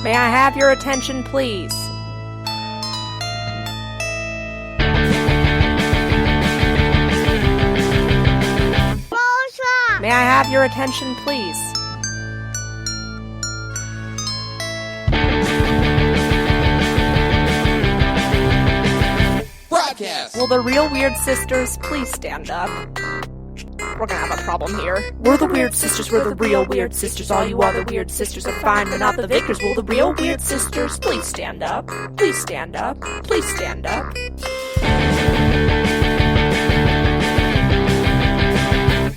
May I have your attention, please? May I have your attention, please? Broadcast. Will the real Weird Sisters please stand up? We're gonna have a problem here. We're the Weird Sisters, we're the real Weird Sisters. All you other Weird Sisters are fine, but not the vicars. Will the real Weird Sisters please stand up? Please stand up. Please stand up.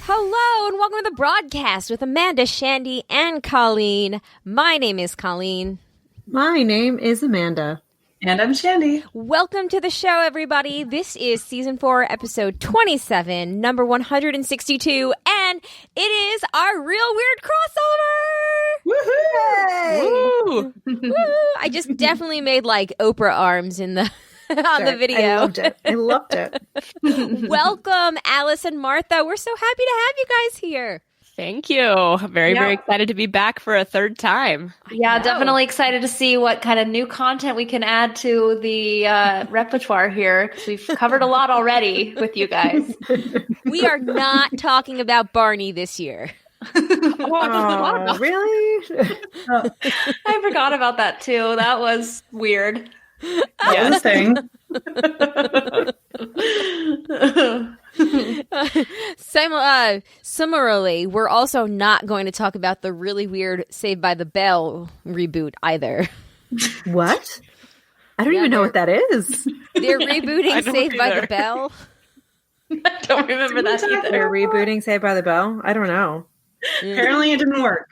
Hello and welcome to the broadcast with Amanda, Shandy, and Colleen. My name is Colleen. My name is Amanda. And I'm Shandy. Welcome to the show, everybody. This is Season 4, Episode 27, number 162, and it is our Real Weird crossover! Woohoo! Woo! I just definitely made like Oprah arms in the on the video. I loved it. I loved it. Welcome, Alice and Martha. We're so happy to have you guys here. Thank you. Very excited to be back for a third time. Yeah, definitely excited to see what kind of new content we can add to the repertoire here, because we've covered a lot already with you guys. We are not talking about Barney this year. Oh, really? I forgot about that too. That was weird. Yeah. Thing. Similarly, we're also not going to talk about the really weird Saved by the Bell reboot either. What? I don't even know what that is. They're rebooting Saved by the Bell. I don't remember that either. They're rebooting Saved by the Bell? I don't know. Apparently it didn't work.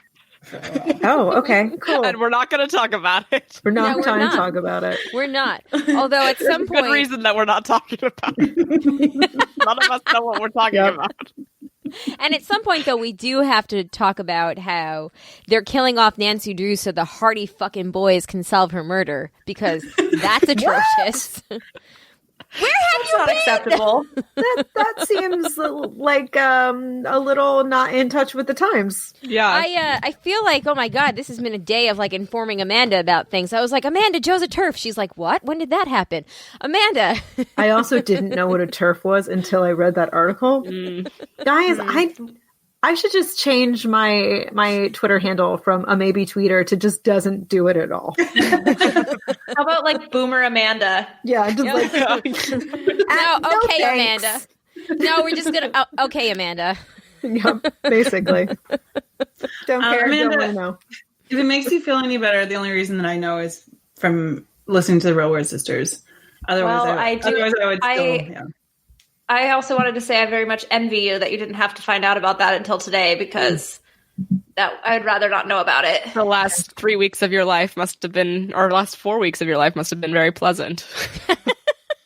Oh, okay. Cool. And we're not going to talk about it. We're not we're trying not. to talk about it. We're not. Although at some Good point... reason that we're not talking about it. None of us know what we're talking about. And at some point, though, we do have to talk about how they're killing off Nancy Drew so the Hardy fucking boys can solve her murder, because that's atrocious. Where have you Not been? acceptable. That seems like a little not in touch with the times. Yeah. I feel like, oh my God, this has been a day of like informing Amanda about things. I was like, Amanda, Joe's a TERF. She's like, what? When did that happen? Amanda. I also didn't know what a TERF was until I read that article. Guys, I should just change my Twitter handle from a maybe tweeter to just doesn't do it at all. How about like Boomer Amanda? Yeah, just like No, okay, thanks. Amanda. No, we're just going to, okay, Amanda. Yeah, basically. Don't care, Amanda, don't want to know. If it makes you feel any better, the only reason that I know is from listening to the Real Weird Sisters. Otherwise, Well, I do- Otherwise, I would still. I- Yeah. I also wanted to say I very much envy you that you didn't have to find out about that until today, because that I'd rather not know about it. The last 3 weeks of your life must have been, or last 4 weeks of your life must have been very pleasant.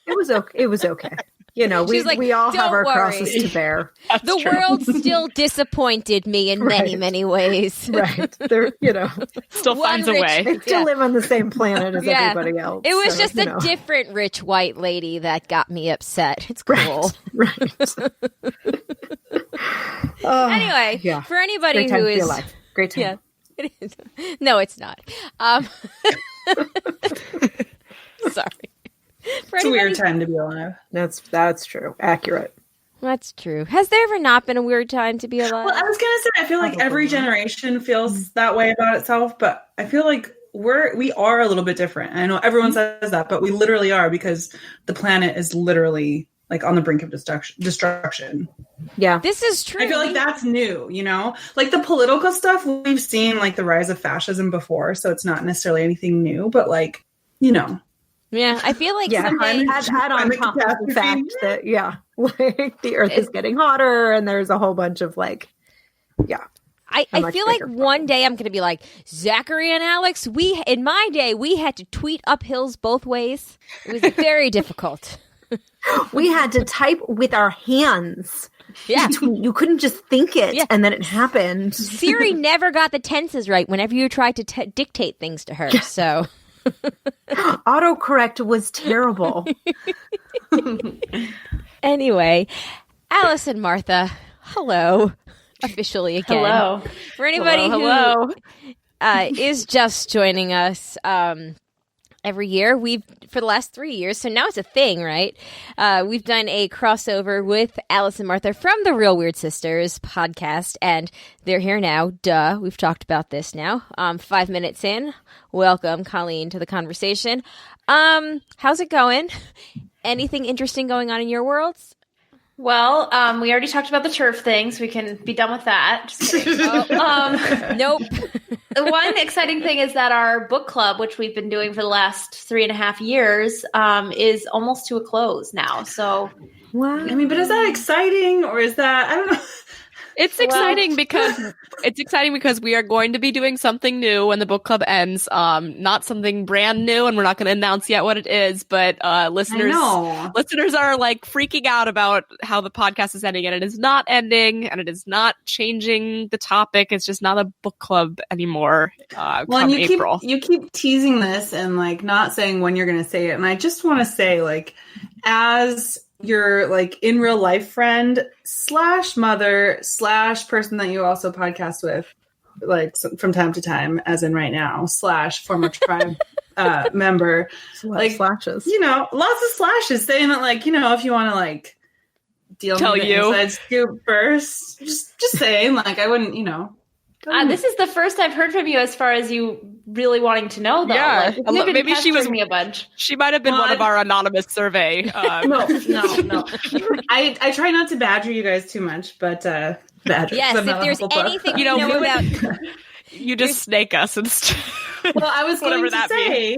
It was okay. It was okay. You know, She's like, we all have "Don't our worry." crosses to bear. The world still disappointed me in many, Right. many ways. Right. They're, Still One finds a rich- way. they still Yeah. live on the same planet as Yeah. everybody else. It was so, just a different rich white lady that got me upset. It's cool. Right. Oh, Anyway, yeah. for anybody Great time who to be is... alive. Great time. Yeah, it is. No, it's not. Sorry. For It's a anybody- weird time to be alive. That's true. Accurate. That's true. Has there ever not been a weird time to be alive? Well, I was gonna say, I feel like every generation feels that way about itself, but I feel like we are a little bit different. I know everyone says that, but we literally are, because the planet is literally like on the brink of destruction. Yeah. This is true. I feel like that's new, like the political stuff, we've seen like the rise of fascism before, so it's not necessarily anything new, but like, Yeah, I feel like Yeah, someday... add on top of the fact that, like the earth is getting hotter and there's a whole bunch of like, I much feel like bigger one day I'm going to be like, Zachary and Alex, in my day, we had to tweet up hills both ways. It was very difficult. we had to type with our hands. Yeah. You couldn't just think it Yeah. and then it happened. Siri never got the tenses right whenever you tried to dictate things to her. So Autocorrect was terrible. anyway, Alice and Martha, hello. Officially again. Hello. For anybody Hello. is just joining us every year, for the last 3 years, so now it's a thing, right? We've done a crossover with Alice and Martha from the Real Weird Sisters podcast, and they're here now. Duh, we've talked about this now. 5 minutes in, welcome Colleen to the conversation. How's it going? Anything interesting going on in your worlds? Well, we already talked about the turf thing, so we can be done with that. Just kidding. Nope. The one exciting thing is that our book club, which we've been doing for the last 3.5 years, is almost to a close now. So, Wow. I mean, but is that exciting or is that, I don't know. It's exciting because we are going to be doing something new when the book club ends. Not something brand new, and we're not going to announce yet what it is. But listeners are like freaking out about how the podcast is ending, and it is not ending, and it is not changing the topic. It's just not a book club anymore. Come April, you keep teasing this and like not saying when you're going to say it, and I just want to say, like, as your like in real life friend / mother / person that you also podcast with, like from time to time, as in right now / former tribe member, like Slashes. You know, lots of slashes saying that, like, you know, if you want to like tell me the inside scoop first, just saying, like, I wouldn't, you know. This is the first I've heard from you as far as you really wanting to know, though. Yeah, like, maybe she was me a bunch. She might have been one of our anonymous survey. No. I try not to badger you guys too much, but badger. Yes, if there's anything you know about, you just snake us instead. Well, I was going to say,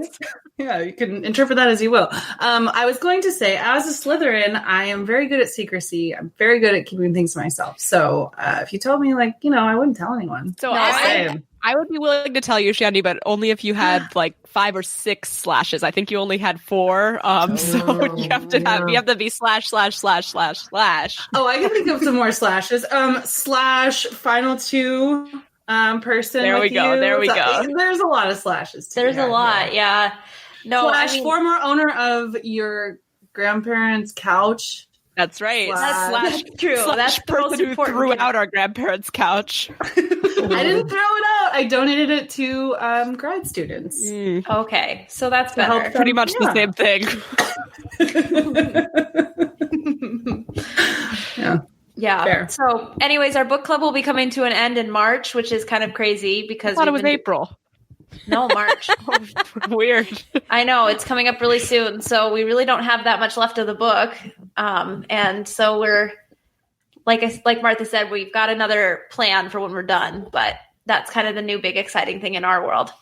yeah, you can interpret that as you will. I was going to say, as a Slytherin, I am very good at secrecy. I'm very good at keeping things to myself. So if you told me, like, you know, I wouldn't tell anyone. So I would be willing to tell you, Shandy, but only if you had like 5 or 6 slashes. I think you only had 4. So you have to be / ////. Oh, I can think of some more slashes. / final 2. Person. There we go. There's a lot of slashes. There's a lot, yeah. No, / former owner of your grandparents' couch. That's right. That's true. / That's the person most who important. threw out our grandparents' couch. I didn't throw it out. I donated it to grad students. Okay, so that's better. Pretty much the same thing. Yeah. Yeah. Fair. So, anyways, our book club will be coming to an end in March, which is kind of crazy because I thought it was April. No, March. Weird. I know, it's coming up really soon, so we really don't have that much left of the book, and so we're like Martha said, we've got another plan for when we're done, but that's kind of the new big exciting thing in our world.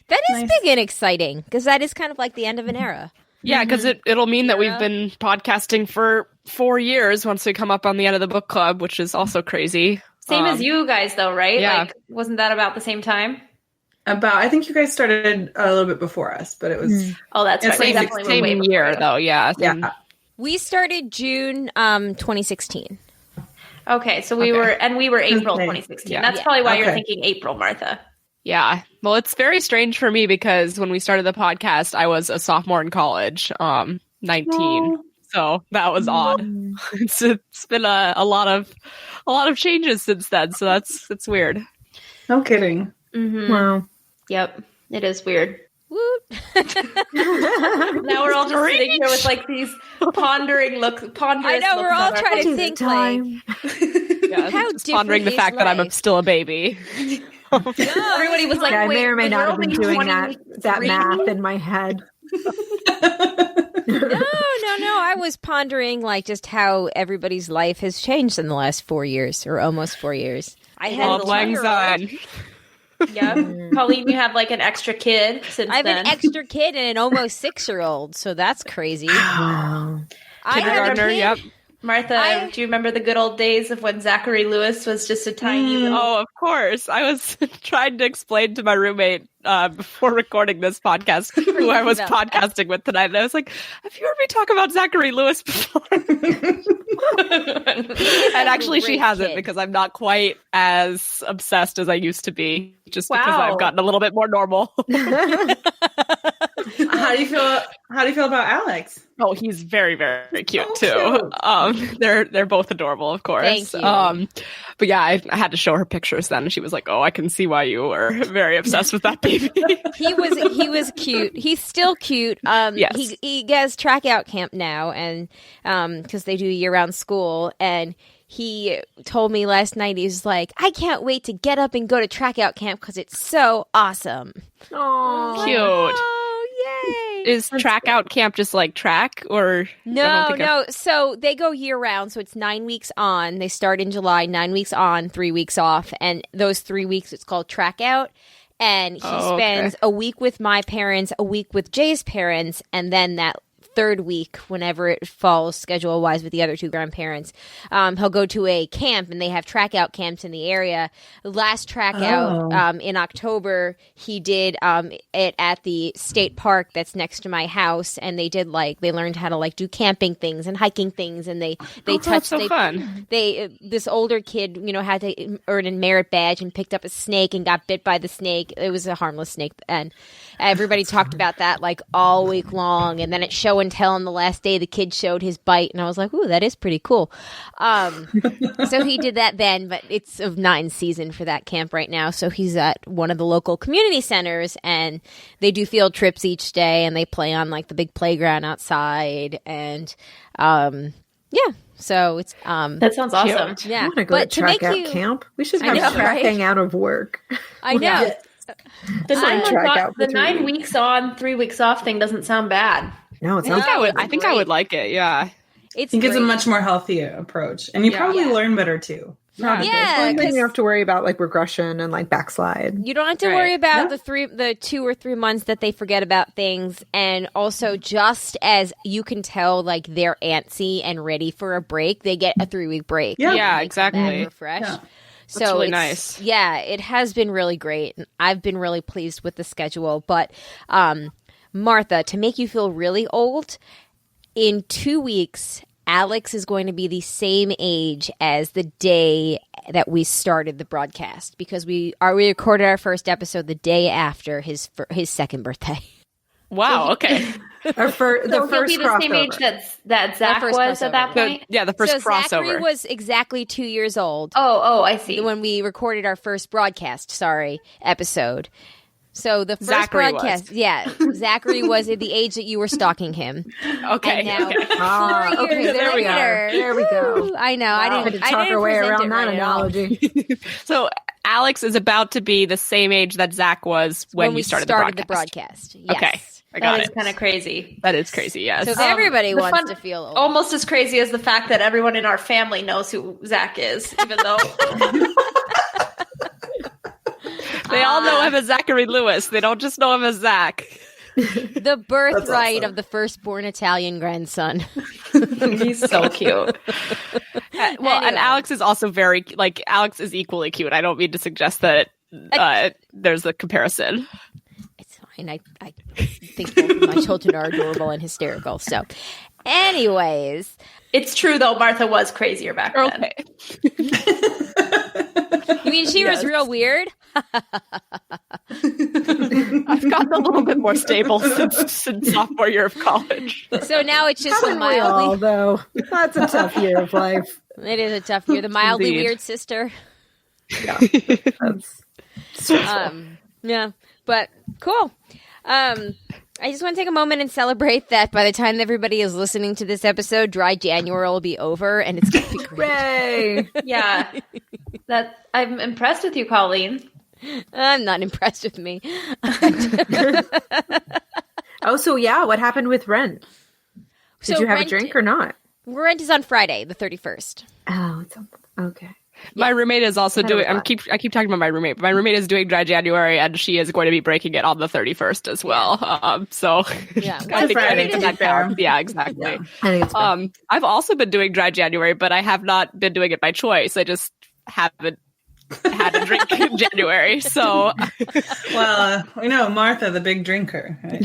That is big and exciting because that is kind of like the end of an era. Yeah, because it'll mean that we've been podcasting for 4 years once we come up on the end of the book club, which is also crazy. Same as you guys, though, right? Yeah. Like, wasn't that about the same time? I think you guys started a little bit before us, but it was. Oh, that's right. Same, Definitely same way before year, you. though. Yeah. Yeah. We started June 2016. Okay, so we were April Okay. 2016. Yeah. That's probably why you're Okay. thinking April, Martha. Yeah. Well, it's very strange for me because when we started the podcast, I was a sophomore in college, 19. So that was odd. It's been a lot of changes since then. So it's weird. No kidding. Mm-hmm. Wow. Yep, it is weird. Woot. Now we're all just sitting here with like these ponderous I know, we're all looks on our trying to faces. think like, Yeah, How just pondering the different fact is that I'm life? still a baby. Everybody was like, Yeah, I wait, may or may the not girl have been being doing that 23? math in my head. No, I was pondering like just how everybody's life has changed in the last 4 years or almost 4 years. I had Auld a Lang 2-year-old. Syne. Yeah, Colleen, you have like an extra kid since I have then. an extra kid and an almost 6-year-old, so that's crazy. Wow. I have a Kindergartner, kid. yep. Martha, do you remember the good old days of when Zachary Lewis was just a tiny little... Oh, of course. I was trying to explain to my roommate before recording this podcast who I was podcasting with tonight. And I was like, have you heard me talk about Zachary Lewis before? And actually she Great hasn't kid. because I'm not quite as obsessed as I used to be. Just because Wow. I've gotten a little bit more normal. I How do you feel about Alex? Oh, he's very, very cute So too. cute. They're both adorable, of course. Thank you. But yeah, I had to show her pictures then, and she was like, "Oh, I can see why you were very obsessed with that baby." He was cute. He's still cute. Yes. He gets track out camp now, and because they do year-round school, and he told me last night, he's like, I can't wait to get up and go to track out camp because it's so awesome. Oh, Cute. Oh, yay! Is track out camp just like track, or No. So they go year round. So it's 9 weeks on. They start in July, 9 weeks on, 3 weeks off. And those 3 weeks, it's called track out. And he spends a week with my parents, a week with Jay's parents, and then that third week, whenever it falls schedule wise with the other two grandparents, he'll go to a camp, and they have track out camps in the area. Last track out in October, he did it at the state park that's next to my house, and they learned how to do camping things and hiking things, and they touched fun. This older kid, had to earn a merit badge and picked up a snake and got bit by the snake. It was a harmless snake, and everybody talked about that all week long, and then at show and tell on the last day the kid showed his bite, and I was like, ooh, that is pretty cool. So he did that then, but it's of 9 season for that camp right now, so he's at one of the local community centers, and they do field trips each day, and they play on the big playground outside, and so it's That sounds awesome. yeah. I want to go to track out camp. We should have know, tracking out of work. I know. The 9 weeks on, 3 weeks off thing doesn't sound bad. No, it sounds I think I would like it. Yeah, I think it's a much more healthy approach, and you probably learn better too. Yeah, then you have to worry about regression and backslide. You don't have to worry about the 2 or 3 months that they forget about things, and also just as you can tell they're antsy and ready for a break, they get a 3-week break. Yeah, exactly. Refresh. Yeah. So That's really it's nice. Yeah, it has been really great. And I've been really pleased with the schedule. But Martha, to make you feel really old, in 2 weeks, Alex is going to be the same age as the day that we started the broadcast, because we recorded our first episode the day after his second birthday. Wow. Okay. The first he'll be the same age that Zach was at that point. The first crossover. Zachary was exactly 2 years old. Oh, I see. When we recorded our first broadcast, episode. So the first Zachary broadcast, Zachary was at the age that you were stalking him. Okay. And now, okay, there we are. There we go. I know. Wow. I didn't talk our way around that analogy. So Alex is about to be the same age that Zach was when you started the broadcast. Yes. Okay. I got That it. is kind of crazy. That is crazy, yes. So everybody The wants fun- to feel old. Almost as crazy as the fact that everyone in our family knows who Zach is, even though They all know him as Zachary Lewis. They don't just know him as Zach. The birthright of the firstborn Italian grandson. he's so cute. Well, and Alex is also very, Alex is equally cute. I don't mean to suggest that there's a comparison. It's fine. I think both of my children are adorable and hysterical. So, anyways. It's true, though. Martha was crazier back then. Okay. You mean she was real weird? I've gotten a little bit more stable since sophomore year of college. So now it's just the Haven't we all, mildly. though? That's a tough year of life. It is a tough year. The mildly Indeed. weird sister. Yeah, that's Yeah, but cool. I just want to take a moment and celebrate that by the time everybody is listening to this episode, Dry January will be over, and it's going to be great. hooray. Yeah, I'm impressed with you, Colleen. I'm not impressed with me. Oh, so yeah, what happened with Rent? Did So you have Rent- a drink or not? Rent is on Friday, the 31st. Oh, it's okay. My roommate is also doing. a I lot. keep talking about my roommate, but my roommate is doing Dry January, and she is going to be breaking it on the 31st as well. So Yeah. I think Friday, to be that fair. counts. Yeah, exactly. Yeah, I think it's fair. I've also been doing Dry January, but I have not been doing it by choice. I just haven't had a drink in January. So, well, we know Martha, the big drinker. Right?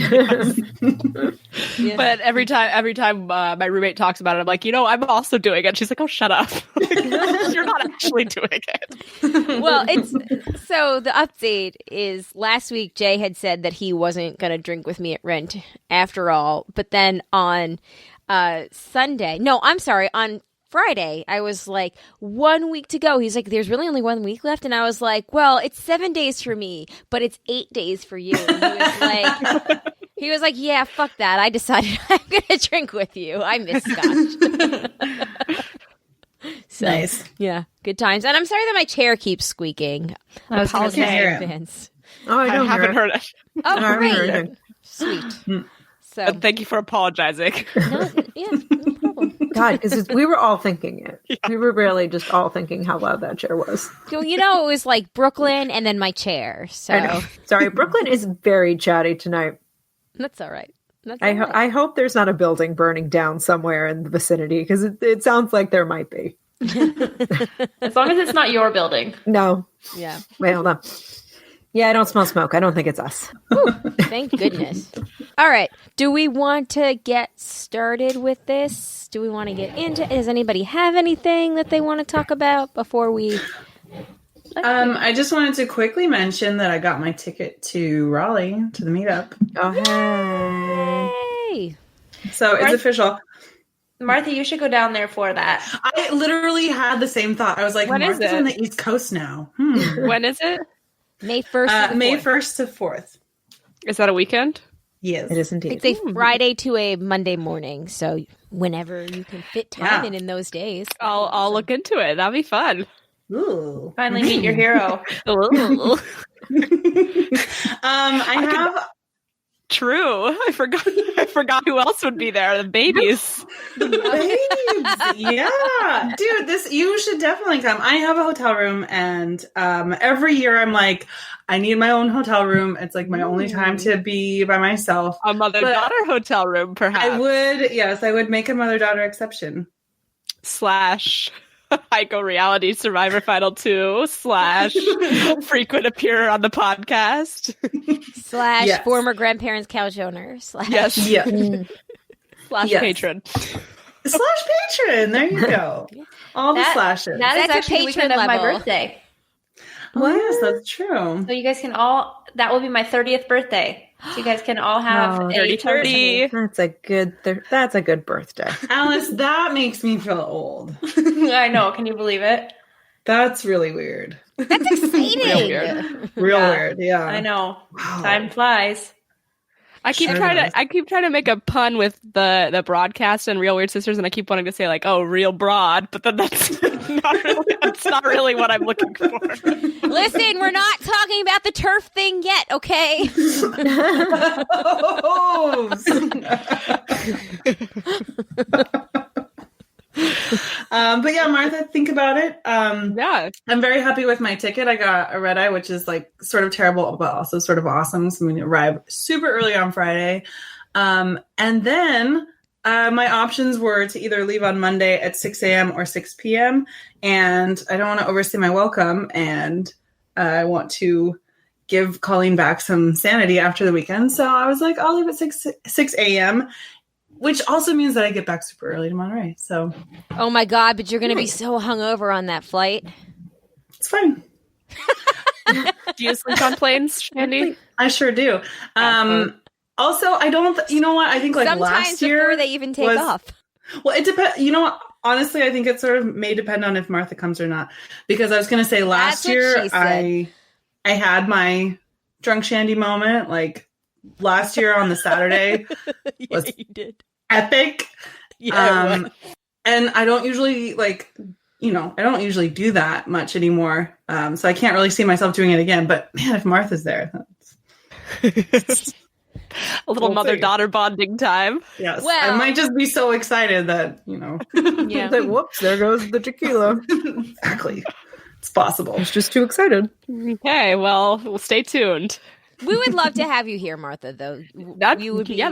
Yeah. But every time my roommate talks about it, I'm like, I'm also doing it. She's like, oh, shut up. You're not actually doing it. Well, so the update is last week Jay had said that he wasn't going to drink with me at Rent after all. But then on on Friday, I was like, 1 week to go. He's like, there's really only 1 week left. And I was like, well, it's 7 days for me, but it's 8 days for you. And he was like, yeah, fuck that. I decided I'm going to drink with you. I miss scotch. So, nice. Yeah, good times. And I'm sorry that my chair keeps squeaking. I was gonna Apologize say. in advance. Oh, I haven't heard it. Oh, I haven't heard great. it. Sweet. So, But thank you for apologizing. no problem. God, because we were all thinking it. Yeah. We were really just all thinking how loud that chair was. Well, it was like Brooklyn and then my chair. So I know. Sorry, Brooklyn is very chatty tonight. that's all right. I hope there's not a building burning down somewhere in the vicinity because it sounds like there might be. As long as it's not your building. No. Yeah. Wait, hold on. Yeah, I don't smell smoke. I don't think it's us. Ooh, thank goodness. All right. Do we want to get started with this? Do we want to get into it? Does anybody have anything that they want to talk about before we... I just wanted to quickly mention that I got my ticket to Raleigh to the meetup. Oh, hey. Hey! So it's official. Martha, you should go down there for that. I literally had the same thought. I was like, When is Martha's it? on the East Coast now. When is it? May 1st to the May 4th. 1st to 4th. Is that a weekend? Yes. It is indeed. It's a Friday to a Monday morning, so whenever you can fit time in those days. I'll look into it. That'd be fun. Ooh. Finally meet your hero. I have... True. I forgot who else would be there. The babies. Babes, yeah, dude, you should definitely come. I have a hotel room, and every year I'm like, I need my own hotel room. It's like my only time to be by myself. A mother-daughter hotel room, perhaps. I would make a mother-daughter exception. / Heiko Reality Survivor Final 2 / frequent appearer on the podcast / Yes. former grandparents couch owner / yes Yeah. / Yes. patron. / patron. There you go. All the slashes. That is That's a actually the weekend patron of my level. birthday. Well, yes, that's true. So you guys can all, that will be my 30th birthday. So you guys can all have Oh, a 30. That's a good birthday. Alice, that makes me feel old. I know. Can you believe it? That's really weird. That's exciting. Real weird. Real Yeah. weird. Yeah. I know. Wow. Time flies. I keep Sure trying does. to make a pun with the broadcast and Real Weird Sisters, and I keep wanting to say like, oh, real broad, but then that's not really what I'm looking for. Listen, we're not talking about the turf thing yet, okay? But yeah, Martha, think about it. Yeah. I'm very happy with my ticket. I got a red eye, which is like sort of terrible, but also sort of awesome. So I'm going to arrive super early on Friday. And then my options were to either leave on Monday at 6 a.m. or 6 p.m. And I don't want to overstay my welcome. And I want to give Colleen back some sanity after the weekend. So I was like, I'll leave at 6 a.m., which also means that I get back super early to Monterey. So Oh my God, but you're going to be so hungover on that flight. it's fine. Do you sleep on planes, Shandy? I sure do. Also, I don't, you know what? I think like Sometimes last year. before they even take was- off. Well, it depends. You know what? Honestly, I think it sort of may depend on if Martha comes or not. Because I was going to say last That's what year, she said. I had my drunk Shandy moment. Like last year on the Saturday was you did. epic. Yeah, it was. And I don't usually I don't usually do that much anymore. So I can't really see myself doing it again. But man, if Martha's there, that's A little We'll mother-daughter bonding time. yes. Well- I might just be so excited that, Yeah. It's like, whoops, there goes the tequila. exactly. It's possible. I was just too excited. Okay, well, we'll stay tuned. We would love to have you here, Martha, though. That'd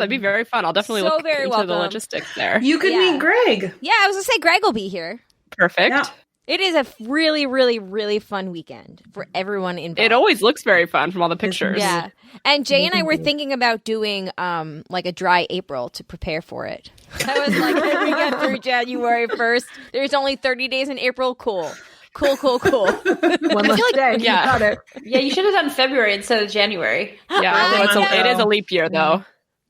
be very fun. I'll definitely so look very into the welcome. logistics there. You could Yeah. meet Greg. Yeah, I was going to say Greg will be here. Perfect. Yeah. It is a really, really, really fun weekend for everyone involved. It always looks very fun from all the pictures. Yeah. And Jay and I were thinking about doing like a dry April to prepare for it. I was like, if we get through January 1st, there's only 30 days in April. Cool. One less day. Yeah. You got it. Yeah, you should have done February instead of January. Yeah, it is a leap year, though.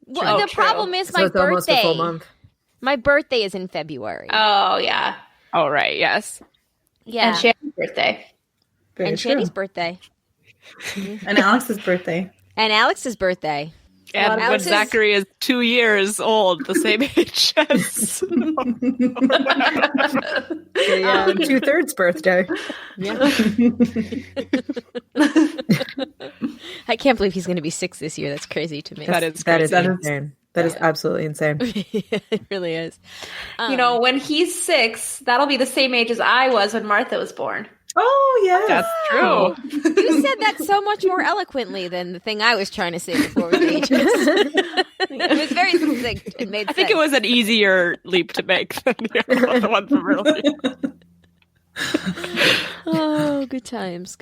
Well, the problem is my it's almost a birthday. full month. My birthday is in February. Oh, yeah. Oh, right, yes. Yeah. And Shanny's birthday. Very And true. Shanny's birthday. And Alex's birthday. And Alex's birthday. And when Alex's- Zachary is 2 years old, the same age as... The 2/3 birthday. I can't believe he's going to be 6 this year. That's crazy to me. That is That is crazy. insane. That is absolutely insane. It really is. You know, when he's 6, that'll be the same age as I was when Martha was born. Oh, yeah. That's true. You said that so much more eloquently than the thing I was trying to say before with ages. It was very succinct and made I think it was an easier leap to make than the one from earlier. Oh, good times.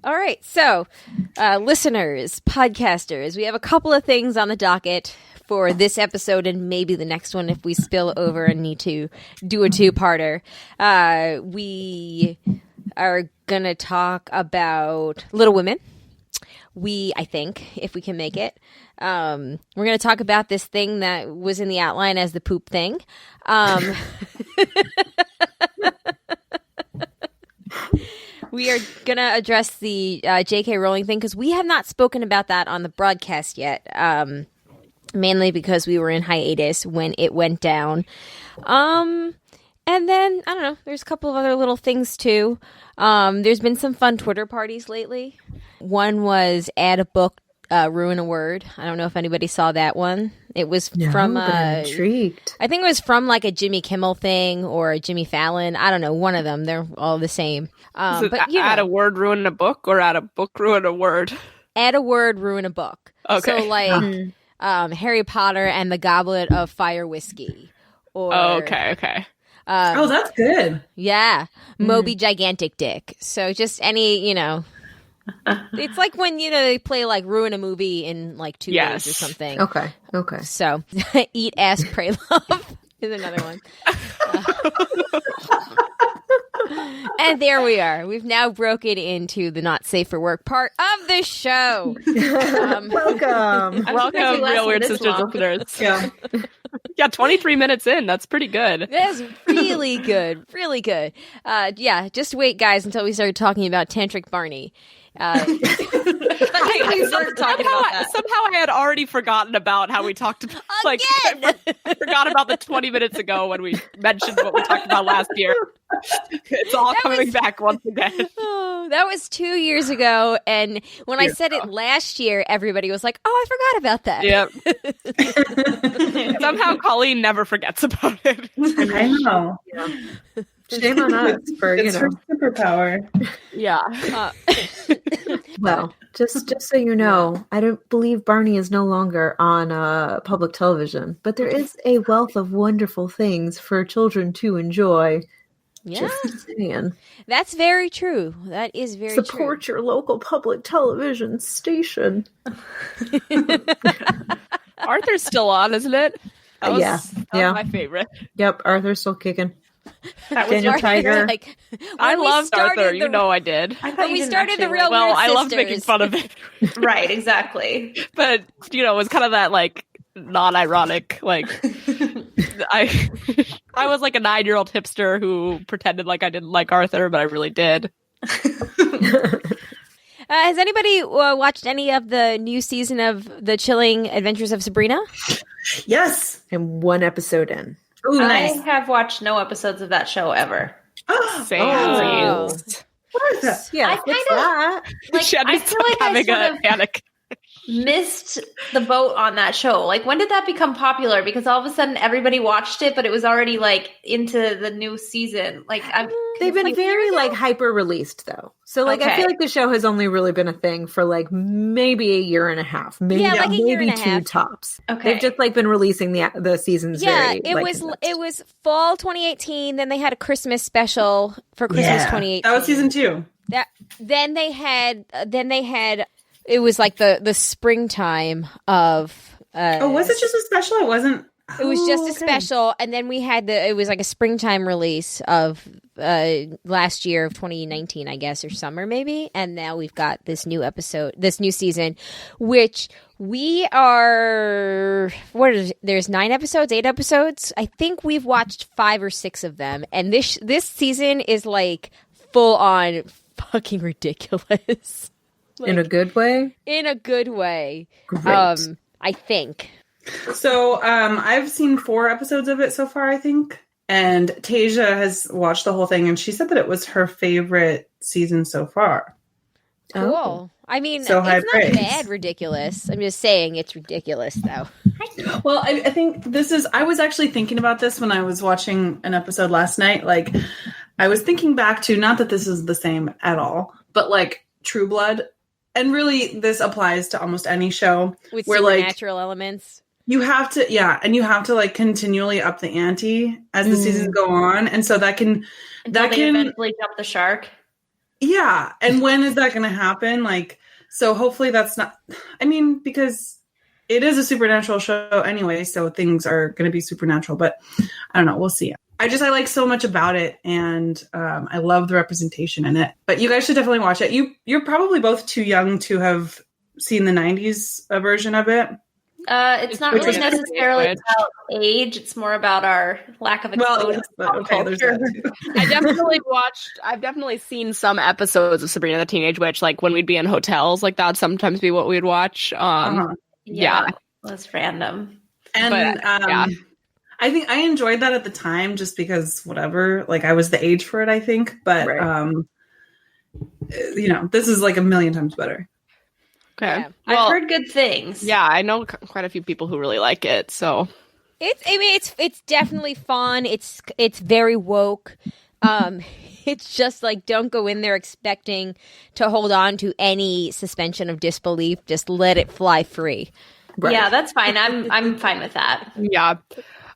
All right, so listeners, podcasters, we have a couple of things on the docket for this episode and maybe the next one if we spill over and need to do a two-parter. We are going to talk about Little Women. I think, if we can make it. We're going to talk about this thing that was in the outline as the poop thing. We are going to address the J.K. Rowling thing because we have not spoken about that on the broadcast yet, mainly because we were in hiatus when it went down. And then, I don't know, there's a couple of other little things too. There's been some fun Twitter parties lately. One was add a book, ruin a word. I don't know if anybody saw that one. It was from but I'm intrigued. I think it was from like a Jimmy Kimmel thing or a Jimmy Fallon. I don't know, one of them. They're all the same. So But you know, add a word, ruin a book, or add a book, ruin a word? add a word, ruin a book. Okay. So like Harry Potter and the Goblet of Fire Whiskey. Or Okay. Oh, that's good. yeah, Moby Gigantic Dick. So just any, you know, it's like when, you know, they play like ruin a movie in like 2 Yes. days or something. Okay. So eat ass, pray love is another one. And there we are. We've now broken into the not safe for work part of the show. Welcome. Welcome, Real Weird this Sisters long. listeners. Yeah. Yeah, 23 minutes in. That's pretty good. That's really good. Really good. Yeah, just wait, guys, until we start talking about Tantric Barney. We started talking about that. Somehow I had already forgotten about how we talked about Again! I forgot about the 20 minutes ago when we mentioned what we talked about last year. It's all coming back once again. Oh, that was 2 years ago. And when I said it last year, everybody was like, oh, I forgot about that. Yep. Somehow Colleen never forgets about it. I know. Shame on us for, It's her superpower. Yeah. Well, just so you know, I don't believe Barney is no longer on public television, but there is a wealth of wonderful things for children to enjoy. Yeah, Just saying. that's very true. That is very Support your local public television station. Arthur's still on, isn't it? That was, Yeah. that Yeah. was my favorite. Yep, Arthur's still kicking. That was Daniel your Tiger. Like, I when we loved started Arthur. the- You know I did. I thought When you we didn't started the actually Real Well, Weird I loved Sisters. making fun of it. Right, exactly. But, you know, it was kind of that, like, non-ironic, like... I was like a 9-year-old hipster who pretended like I didn't like Arthur, but I really did. Has anybody watched any of the new season of The Chilling Adventures of Sabrina? Yes. And one episode in. Ooh, I nice. have watched no episodes of that show ever. Same. Oh. What is that? Yeah, I it's kinda- that. Like, I Shandy's feel like I having sort a of, panic. missed the boat on that show. Like, when did that become popular? Because all of a sudden everybody watched it, but it was already like into the new season. Like, they've been very like hyper released though. So like, I feel like the show has only really been a thing for like maybe a year and a half, maybe like maybe two tops. Okay, they've just like been releasing the seasons. Yeah, very, it was fall 2018. Then they had a Christmas special for Christmas 2018. That was season 2. Then they had it was like the springtime of. Was it just a special? It wasn't. It was just a special, and then we had it was like a springtime release of last year of 2019, I guess, or summer maybe. And now we've got this new episode, this new season, which we are. There's 9 episodes, 8 episodes. I think we've watched 5 or 6 of them, and this season is like full on fucking ridiculous. Like, in a good way. In a good way. Great. I think. So I've seen 4 episodes of it so far, I think. And Tasia has watched the whole thing, and she said that it was her favorite season so far. Cool. Oh. I mean, so it's not bad ridiculous. I'm just saying it's ridiculous, though. Well, I think this is... I was actually thinking about this when I was watching an episode last night. Like, I was thinking back to, not that this is the same at all, but like True Blood. And really, this applies to almost any show. With where, supernatural elements. You have to, and you have to like continually up the ante as the seasons go on, and so that can eventually jump the shark. Yeah, and when is that going to happen? Like, so hopefully that's not. I mean, because it is a supernatural show anyway, so things are going to be supernatural. But I don't know. We'll see. I like so much about it, and I love the representation in it. But you guys should definitely watch it. You're probably both too young to have seen the 90s version of it. It's not really necessarily about age. It's more about our lack of exposure. There's that too. I've definitely seen some episodes of Sabrina the Teenage Witch, like when we'd be in hotels, like that'd sometimes be what we'd watch. Yeah. That's random. And I think I enjoyed that at the time just because whatever, like I was the age for it, I think. But, this is like a million times better. Okay. Yeah. Well, I've heard good things. Yeah, I know quite a few people who really like it. So it's definitely fun. It's very woke. It's just like, don't go in there expecting to hold on to any suspension of disbelief. Just let it fly free. Right. Yeah, that's fine. I'm fine with that. Yeah.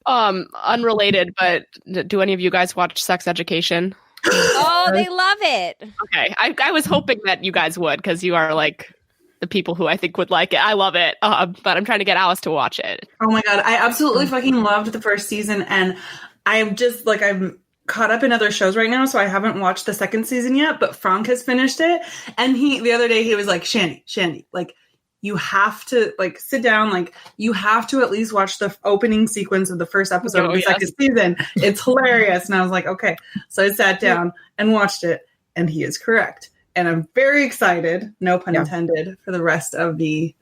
Unrelated, but do any of you guys watch Sex Education? Oh, they love it. Okay. I was hoping that you guys would, because you are like the people who I think would like it. I love it, but I'm trying to get Alice to watch it. Oh my god, I absolutely fucking loved the first season, and I'm just like, I'm caught up in other shows right now, so I haven't watched the second season yet, but Frank has finished it, and the other day he was like, Shandy, like, you have to like sit down, like you have to at least watch the opening sequence of the first episode of the second season. It's hilarious. And I was like, okay. So I sat down and watched it, and he is correct. And I'm very excited, no pun intended, for the rest of the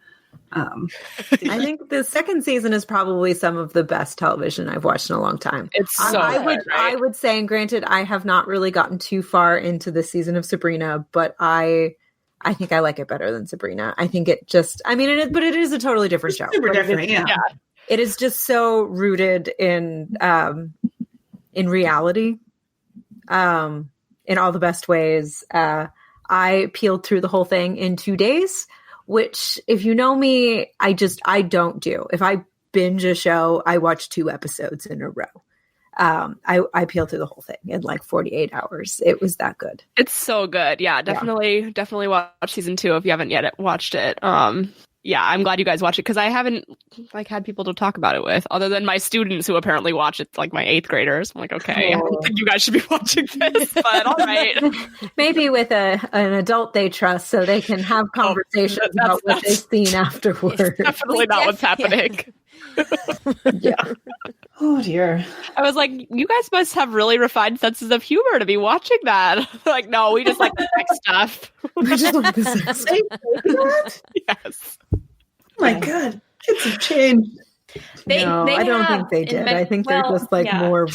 I think the second season is probably some of the best television I've watched in a long time. It's so I would say, and granted, I have not really gotten too far into the season of Sabrina, but I think I like it better than Sabrina. I think it just, I mean, but it is a totally different show. Super different, yeah. It is just so rooted in reality, in all the best ways. I peeled through the whole thing in 2 days, which, if you know me, I don't do. If I binge a show, I watch 2 episodes in a row. I peeled through the whole thing in like 48 hours. It was that good. It's so good. Yeah, definitely watch season 2 if you haven't yet watched it. Yeah, I'm glad you guys watch it, because I haven't like had people to talk about it with, other than my students who apparently watch it, like my 8th graders. I'm like, okay, I don't think you guys should be watching this, but all right. Maybe with an adult they trust, so they can have conversations about what they've seen afterwards. It's definitely not what's happening. Yeah. Oh dear. I was like, you guys must have really refined senses of humor to be watching that. Like, no, we just like the sex stuff. We just like the sex stuff. Yes. Oh my god, kids have changed. I don't think they did. I think they're just like more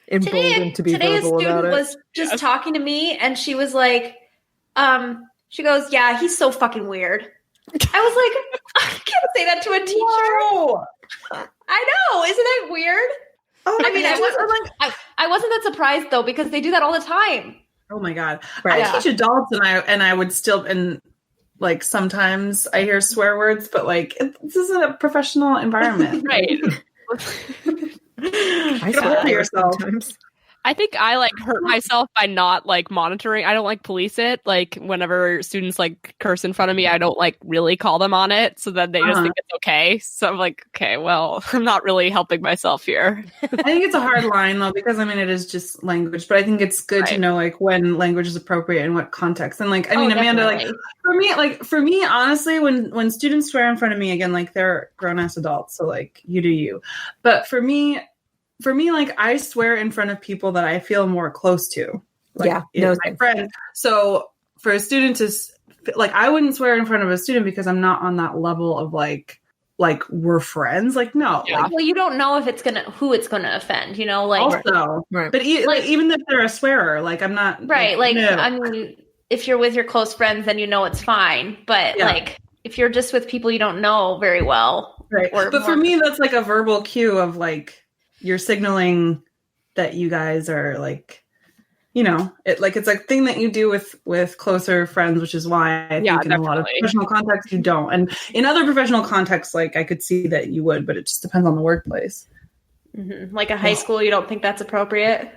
emboldened to be verbal about it. Today a student was just talking to me, and she was like, she goes, yeah, he's so fucking weird. I was like, I can't say that to a teacher. Whoa. I know, isn't it weird? Oh, I mean, I wasn't that surprised though because they do that all the time. Oh my god! Right. I teach adults, and I would still, and like sometimes I hear swear words, but like this isn't a professional environment, Right. I Get a hold of yourself. sometimes. I think I like hurt myself by not like monitoring. I don't like police it. Like whenever students like curse in front of me, I don't like really call them on it so that they just think it's okay. So I'm like, okay, well, I'm not really helping myself here. I think it's a hard line though, because I mean it is just language, but I think it's good to know like when language is appropriate and what context. And like I mean, Amanda, definitely. like for me, honestly, when students swear in front of me, again, like they're grown ass adults, so like you do you. But for me, like I swear in front of people that I feel more close to. Like, my friends. So for a student to like, I wouldn't swear in front of a student because I'm not on that level of like we're friends. Like, no. Yeah. Like, Well, you don't know if who it's gonna offend, you know, like also, Right. but even if they're a swearer, like I'm not right. Like, no. I mean, if you're with your close friends, then you know it's fine. But like, if you're just with people you don't know very well, right. But for me, that's like a verbal cue of like you're signaling that you guys are like, you know, it's a thing that you do with closer friends, which is why I think in a lot of professional contexts you don't. And in other professional contexts, like I could see that you would, but it just depends on the workplace. Mm-hmm. Like a high school, you don't think that's appropriate?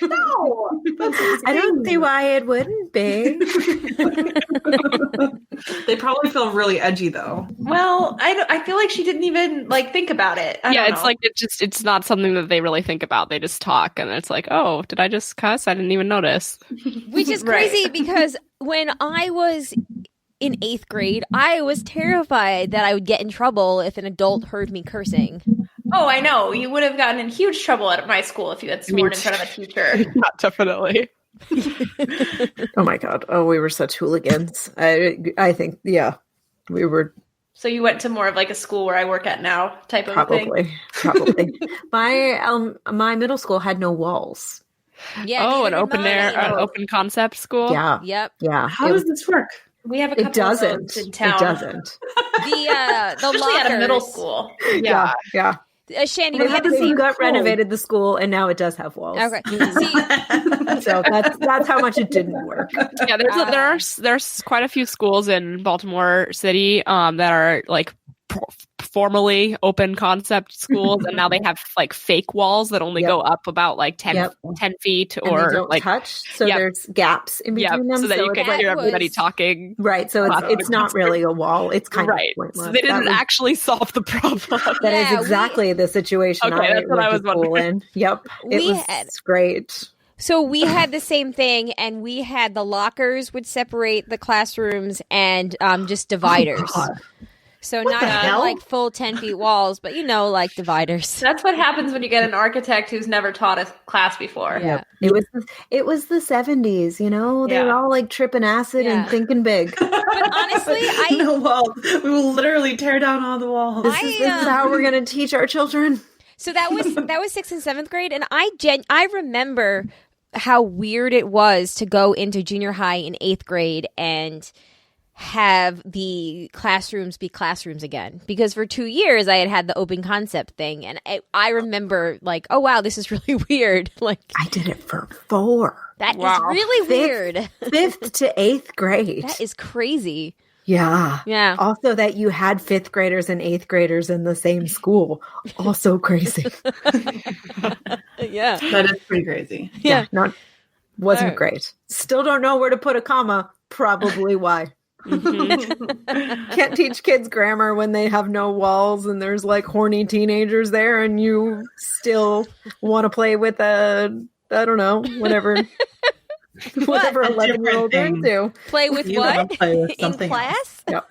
No, I don't see why it wouldn't be. They probably feel really edgy though. Well, I feel like she didn't even like think about it. I don't It's know. like it's not something that they really think about. They just talk, and it's like, oh, did I just cuss? I didn't even notice. Which is crazy because when I was in 8th grade, I was terrified that I would get in trouble if an adult heard me cursing. Oh, I know. You would have gotten in huge trouble at my school if you had sworn in front of a teacher. Not definitely. Oh my god! Oh, we were such hooligans. I think, we were So you went to more of like a school where I work at now type of thing? probably. My middle school had no walls. Yeah. Oh, neither an did open air, mine. an open concept school. Yeah, Yep. yeah. How does this work? We have a couple It doesn't. of those in town. It doesn't. The Especially lockers. at a middle school. Yeah. Yeah. Shandy, We we had the same. got renovated the school, and now it does have walls. Okay. See, So that's how much it didn't work. Yeah, there's quite a few schools in Baltimore City that are like formally open concept schools, and now they have like fake walls that only go up about like 10 feet And or they don't like touch, so there's gaps in between them, so that you it's can like, hear everybody talking. right. So it's not really a wall. It's kind of pointless. So they didn't That was- actually solve the problem. That is Yeah, exactly the situation. Okay, that's what I was went to school wondering. in. Yep, We it had- was great. So we had the same thing, and we had the lockers would separate the classrooms and just dividers. Oh, God. So not the even hell? like full 10 feet walls, but like dividers. That's what happens when you get an architect who's never taught a class before. Yeah. It was the 70s. You know, they were Yeah. all like tripping acid Yeah. and thinking big. But honestly, No walls. We will literally tear down all the walls. This is how we're going to teach our children. So that was 6th and 7th grade, and I remember how weird it was to go into junior high in 8th grade and have the classrooms be classrooms again, because for 2 years I had the open concept thing, and I remember like, oh wow, this is really weird. Like I did it for 4. that is Wow. really weird. 5th to 8th grade. That is crazy. Yeah. Yeah. Also, that you had 5th graders and 8th graders in the same school. Also crazy. Yeah. That is pretty crazy. Yeah. Wasn't Alright. great. Still don't know where to put a comma. Probably why. Can't teach kids grammar when they have no walls and there's like horny teenagers there, and you still want to play with I don't know, whatever 11-year-olds are into. Play with You wanna what? play with In something class? Yep.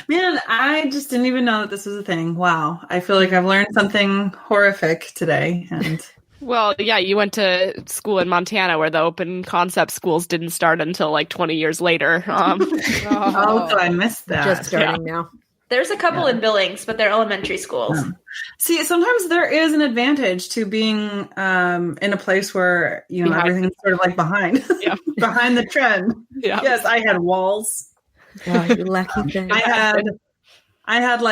Man, I just didn't even know that this was a thing. Wow. I feel like I've learned something horrific today. And Well, yeah, you went to school in Montana where the open concept schools didn't start until like 20 years later. oh, so I missed that. Just starting now. There's a couple in Billings, but they're elementary schools. See, sometimes there is an advantage to being in a place where, everything's sort of like behind the trend. Yeah. Yes, I had walls. Oh, you lucky thing. I had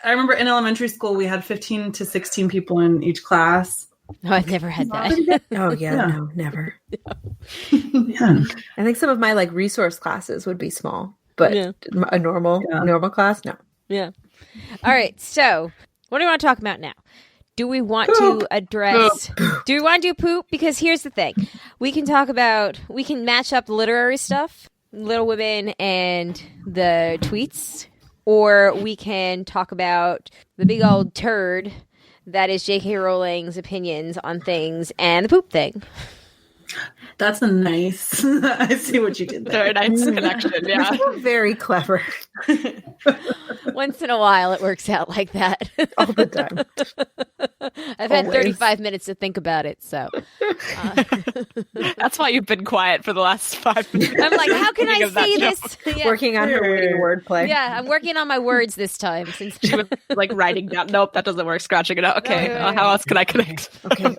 I remember in elementary school, we had 15 to 16 people in each class. No, I've never had that. Oh, no, never. Yeah. I think some of my resource classes would be small, but a normal class, no. Yeah. All right. So, what do we want to talk about now? Do we want to address? Do we want to do poop? Because here's the thing: we can match up the literary stuff, Little Women, and the tweets, or we can talk about the big old turd that is J.K. Rowling's opinions on things and the poop thing. That's a nice. I see what you did there. Very nice connection. Yeah, very clever. Once in a while, it works out like that. All the time. I've had 35 minutes to think about it, so that's why you've been quiet for the last 5 minutes. I'm like, how can I say this? Yeah. Working on her witty wordplay. Yeah, I'm working on my words this time. Since she was writing down. Nope, that doesn't work. Scratching it out. Okay, how else can I connect? Okay.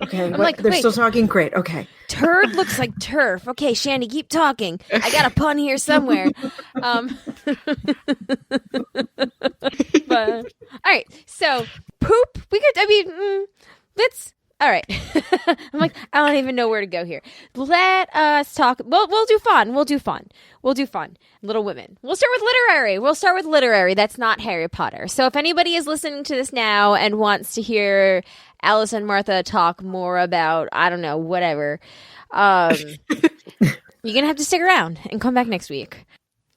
They're still talking. Great. Okay. Turd looks like turf. Okay, Shandy, keep talking. I got a pun here somewhere. But, all right, so poop. Let's. All right. I'm like, I don't even know where to go here. Let us talk. We'll do fun. We'll do fun. Little Women. We'll start with literary. That's not Harry Potter. So if anybody is listening to this now and wants to hear Alice and Martha talk more about, I don't know, whatever, you're going to have to stick around and come back next week.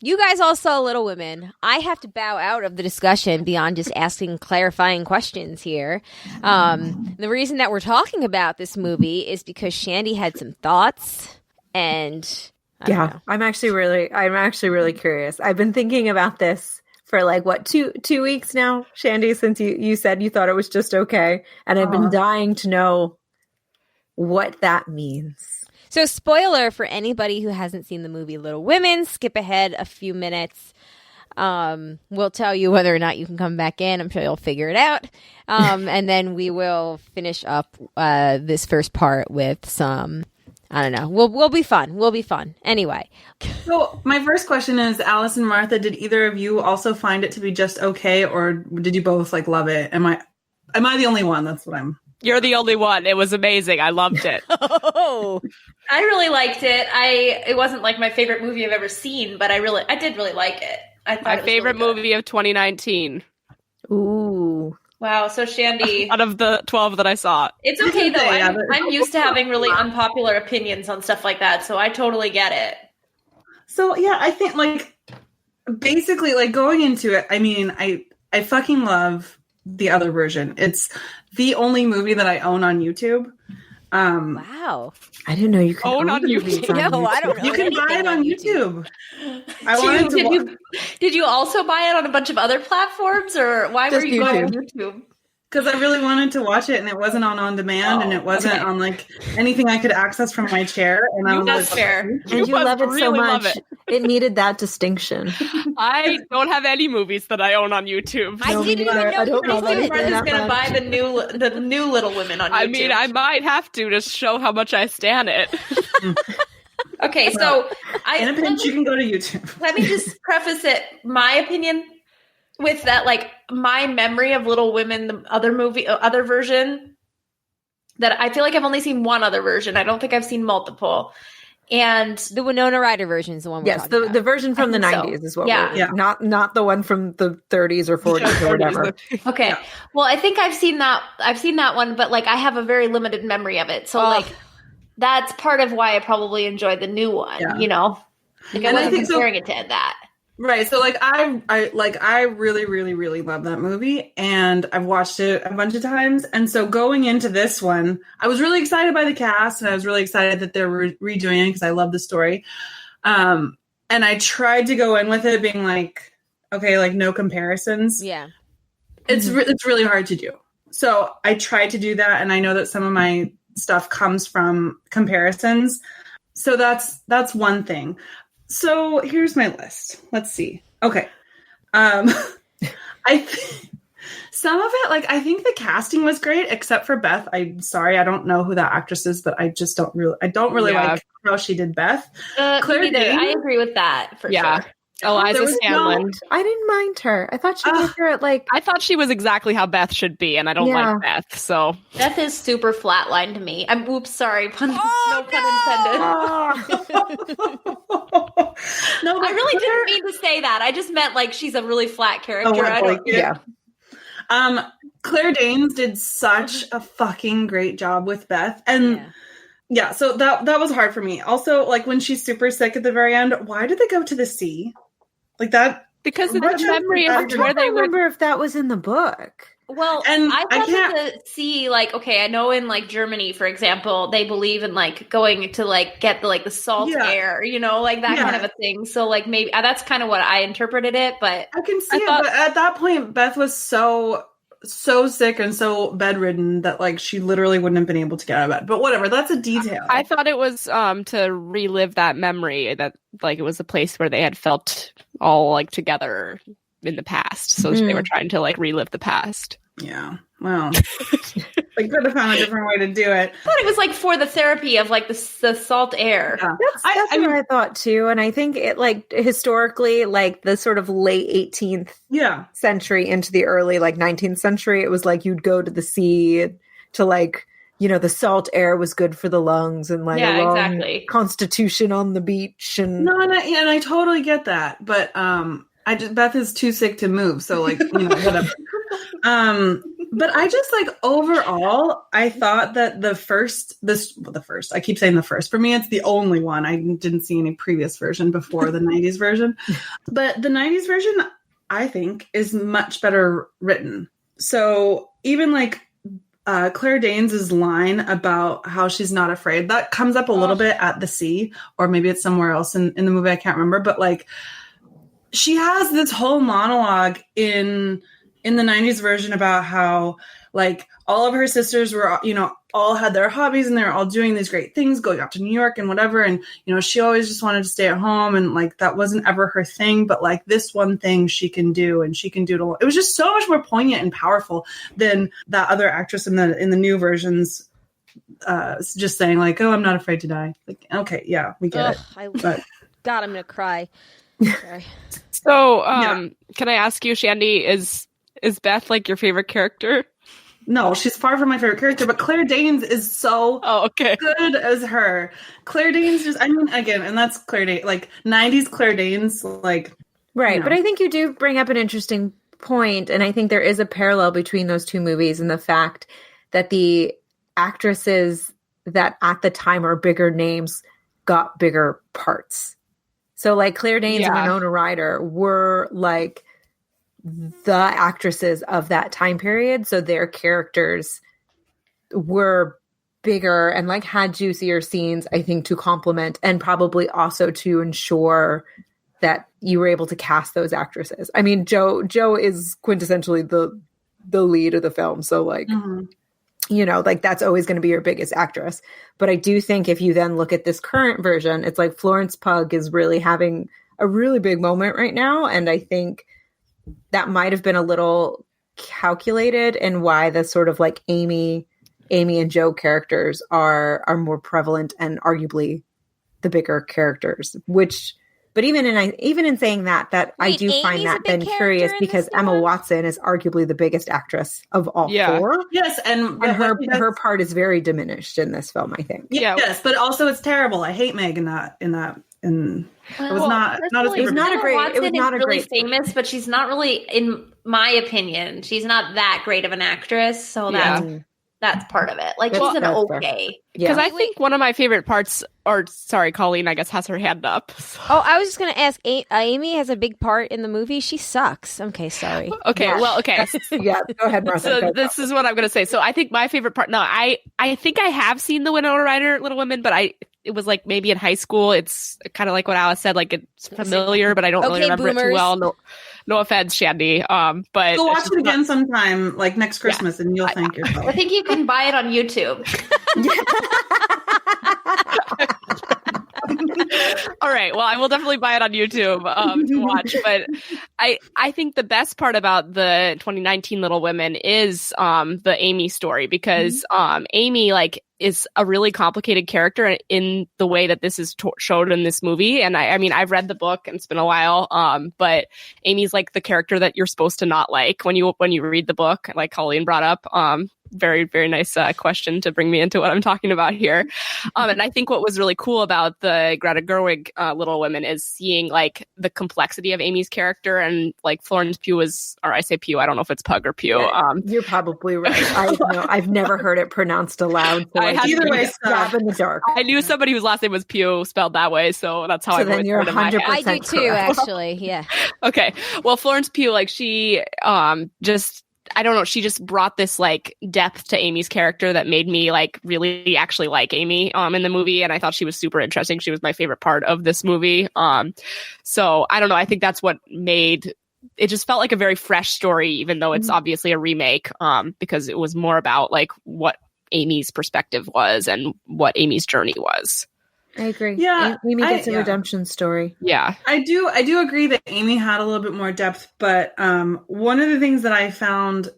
You guys all saw Little Women. I have to bow out of the discussion beyond just asking clarifying questions here. The reason that we're talking about this movie is because Shandy had some thoughts, and I'm actually really curious. I've been thinking about this for 2 weeks now, Shandy, since you said you thought it was just okay, and I've been dying to know what that means. So, spoiler for anybody who hasn't seen the movie Little Women, skip ahead a few minutes. We'll tell you whether or not you can come back in. I'm sure you'll figure it out. And then we will finish up this first part with some, I don't know. We'll be fun. We'll be fun. Anyway. So, my first question is, Alice and Martha, did either of you also find it to be just okay, or did you both love it? Am I the only one? That's what I'm... You're the only one. It was amazing. I loved it. Oh, I really liked it. It wasn't my favorite movie I've ever seen, but I did really like it. I thought my favorite movie of 2019. Ooh. Wow. So Shandy, out of the 12 that I saw, it's okay though. I'm used to having really unpopular opinions on stuff like that, so I totally get it. So yeah, I think basically going into it, I mean, I fucking love the other version. It's the only movie that I own on YouTube. Wow. I didn't know you could own on YouTube. No, I don't know. You can buy it on YouTube. Did you also buy it on a bunch of other platforms, or why were you going on YouTube? Because I really wanted to watch it, and it wasn't on demand, and it wasn't on anything I could access from my chair. And that's fair. And you love it so much. It needed that distinction. I don't have any movies that I own on YouTube. I didn't even know. I don't know Martha's going to buy the new Little Women on YouTube. I mean, I might have to show how much I stan it. Okay, so in a pinch, you can go to YouTube. Let me just preface it. My opinion with that, my memory of Little Women, the other version, that I feel like I've only seen one other version. I don't think I've seen multiple. And the Winona Ryder version is the one we're talking about. The version from the 90s is what not the one from the 30s or 40s or whatever. Okay. Yeah. Well, I think I've seen that one, but I have a very limited memory of it. So that's part of why I probably enjoyed the new one, I wasn't comparing it to that. Right. So I really, really, really love that movie, and I've watched it a bunch of times. And so going into this one, I was really excited by the cast, and I was really excited that they're redoing it because I love the story. And I tried to go in with it being okay, no comparisons. Yeah. It's really hard to do. So I tried to do that, and I know that some of my stuff comes from comparisons. So that's one thing. So here's my list. Let's see. Okay. Some of it, like, I think the casting was great, except for Beth. I'm sorry, I don't know who that actress is, but I just don't really like how she did Beth. Claire Danes, I agree with that for sure. Eliza Scanlon. I didn't mind her. I thought she was here at I thought she was exactly how Beth should be, and I don't like Beth. So Beth is super flatline to me. Sorry, no pun intended. No, I really didn't mean to say that. I just meant like she's a really flat character. Claire Danes did such a fucking great job with Beth, and so that was hard for me. Also, like when she's super sick at the very end, why did they go to the sea? Like that because it's a memory of where they remember if that was in the book. Well, and I thought that the sea, like, okay, I know in like Germany, for example, they believe in like going to like get the salt air, you know, like that kind of a thing. So like maybe that's kind of what I interpreted it, but I can see it. But at that point, Beth was so sick and so bedridden that like she literally wouldn't have been able to get out of bed. But whatever, that's a detail. I thought it was to relive that memory, that like it was a place where they had felt all like together in the past. So they were trying to like relive the past. Yeah. Well, they could have found a different way to do it. I thought it was like for the therapy of like the salt air. Yeah. That's what I thought too. And I think it like historically, like the sort of late 18th century into the early like 19th century, it was like you'd go to the sea to like, you know, the salt air was good for the lungs and like a long constitution on the beach. And and I totally get that. But Beth is too sick to move. So like, you know, whatever. But I just like overall, I thought that the first, I keep saying the first, for me, it's the only one. I didn't see any previous version before the 90s version, but the 90s version, I think, is much better written. So even like Claire Danes' line about how she's not afraid, that comes up a little bit at the sea, or maybe it's somewhere else in the movie. I can't remember, but like she has this whole monologue in the 90s version about how like all of her sisters were, you know, all had their hobbies and they were all doing these great things, going out to New York and whatever. And, you know, she always just wanted to stay at home and like, that wasn't ever her thing, but like this one thing she can do and she can do it. It was just so much more poignant and powerful than that other actress in the new versions, just saying like, oh, I'm not afraid to die. Like, okay, yeah, we get it. God, I'm going to cry. Sorry. So, can I ask you, Shandy, is Beth like your favorite character? No, she's far from my favorite character, but Claire Danes is so good as her. Claire Danes just, I mean, again, and that's Claire Danes, like 90s Claire Danes, like. Right, you know. but I think you do bring up an interesting point, and I think there is a parallel between those two movies and the fact that the actresses that at the time are bigger names got bigger parts. So like Claire Danes and Winona Ryder were like the actresses of that time period. So their characters were bigger and like had juicier scenes, I think, to complement and probably also to ensure that you were able to cast those actresses. I mean, Jo is quintessentially the lead of the film. So like, you know, like that's always going to be your biggest actress. But I do think if you then look at this current version, it's like Florence Pugh is really having a really big moment right now. And I think that might have been a little calculated in why the sort of like Amy and Jo characters are more prevalent and arguably the bigger characters, but even in saying that Wait, I do find that then curious because Emma Watson is arguably the biggest actress of all four. Yes, and her part is very diminished in this film, I think. Yes, but also it's terrible. I hate Meg in that. And it was not a great famous, but she's not really, in my opinion, she's not that great of an actress. So that's part of it. Like, she's an okay. Because I think one of my favorite parts, or sorry, Colleen, I guess, has her hand up. So. Oh, I was just going to ask, Amy has a big part in the movie. She sucks. Okay, sorry. Okay, well, okay. Yeah, go ahead, Martha. So this is what I'm going to say. So I think my favorite part, I think I have seen the Winona Ryder Little Women, but it was like maybe in high school. It's kind of like what Alice said, like it's familiar, but I don't really remember it too well. No offense, Shandy. But go watch it again sometime, like next Christmas, and you'll thank yourself. I think you can buy it on YouTube. All right. Well, I will definitely buy it on YouTube to watch. But I think the best part about the 2019 Little Women is the Amy story, because Amy is a really complicated character in the way that this is showed in this movie. And I mean, I've read the book and it's been a while, but Amy's the character that you're supposed to not like when you read the book, like Colleen brought up. Very, very nice question to bring me into what I'm talking about here. And I think what was really cool about the Greta Gerwig Little Women is seeing the complexity of Amy's character, and Florence Pugh or I say Pugh, I don't know if it's Pug or Pugh. You're probably right. I've never heard it pronounced aloud. So either way, stab in the dark. I knew somebody whose last name was Pugh spelled that way, so that's how I then you're 100%. I do too, correct. actually. Yeah. Okay. Well, Florence Pugh, she just, I don't know, she just brought this depth to Amy's character that made me really actually like Amy in the movie, and I thought she was super interesting. She was my favorite part of this movie. So I don't know, I think that's what made it just felt like a very fresh story, even though it's obviously a remake, because it was more about what Amy's perspective was and what Amy's journey was. I agree. Yeah, Amy gets a redemption story. Yeah, I do agree that Amy had a little bit more depth, but one of the things that I found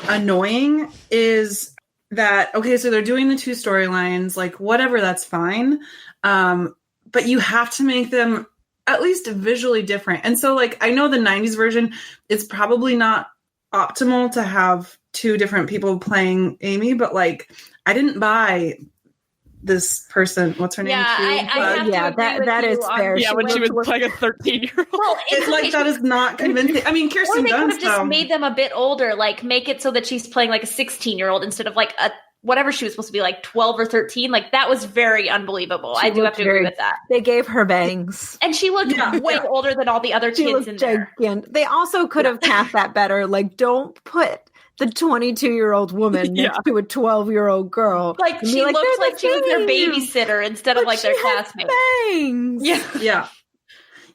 annoying is that, okay, so they're doing the two storylines, whatever, that's fine, but you have to make them at least visually different. And so I know the 90s version, it's probably not optimal to have two different people playing Amy, but I didn't buy this person, what's her name? Yeah, I have to agree with that you is fair. Yeah, when she was playing a 13-year-old. Well, It's that is not convincing. I mean, Kirsten or they could Dunst, have just made them a bit older, make it so that she's playing a 16-year-old instead of a whatever she was supposed to be 12 or 13. That was very unbelievable. I do have to agree with that. They gave her bangs. And she looked way older than all the other kids in there. They also could have cast that better. Don't put the 22-year-old woman next to a 12-year-old girl. She looks like she was their babysitter instead of their classmate. Bangs.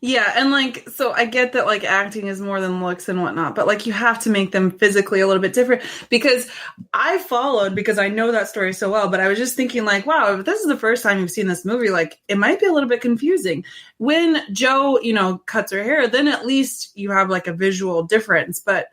Yeah, and so I get that acting is more than looks and whatnot, but you have to make them physically a little bit different, because I followed, because I know that story so well, but I was just thinking wow, if this is the first time you've seen this movie, it might be a little bit confusing. When Jo, cuts her hair, then at least you have a visual difference, but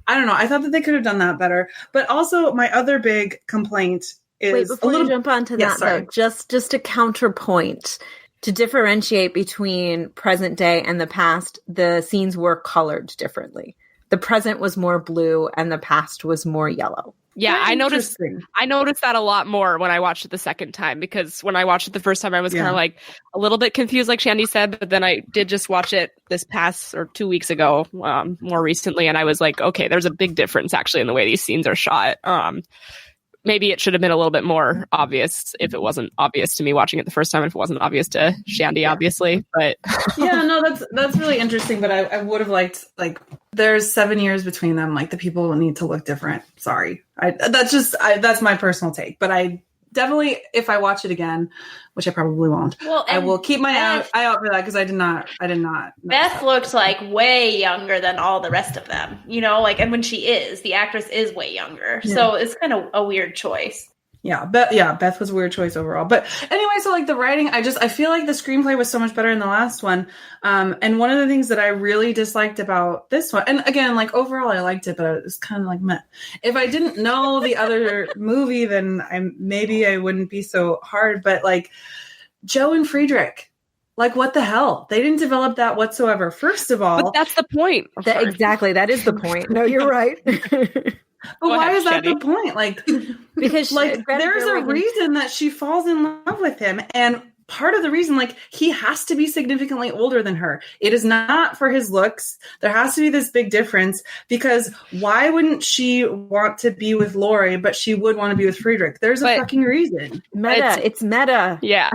I don't know. I thought that they could have done that better. But also my other big complaint is Wait, before you jump onto that, though, just a counterpoint. To differentiate between present day and the past, the scenes were colored differently. The present was more blue and the past was more yellow. Yeah, I noticed that a lot more when I watched it the second time, because when I watched it the first time, I was kind of a little bit confused, like Shandy said, but then I did just watch it this past 2 weeks ago, more recently, and I was like, okay, there's a big difference actually in the way these scenes are shot. Maybe it should have been a little bit more obvious if it wasn't obvious to me watching it the first time, if it wasn't obvious to Shandy, obviously. But yeah, no, that's really interesting. But I would have liked, there's 7 years between them. The people need to look different. Sorry. That's my personal take. But I definitely, if I watch it again, which I probably won't, I will keep my eye out for that, because I did not. Beth looks way younger than all the rest of them, and when she is, the actress is way younger. Yeah. So it's kind of a weird choice. Yeah, Beth was a weird choice overall. But anyway, so the writing, I feel like the screenplay was so much better in the last one. And one of the things that I really disliked about this one, and again, overall I liked it, but it was kind of meh. If I didn't know the other movie, then I wouldn't be so hard. But Jo and Friedrich, what the hell? They didn't develop that whatsoever. First of all, but that's the point. Exactly, that is the point. No, you're right. But why is that the point? Because there's a reason that she falls in love with him, and part of the reason, he has to be significantly older than her. It is not for his looks. There has to be this big difference, because why wouldn't she want to be with Laurie, but she would want to be with Friedrich? There's a fucking reason. It's meta. Yeah.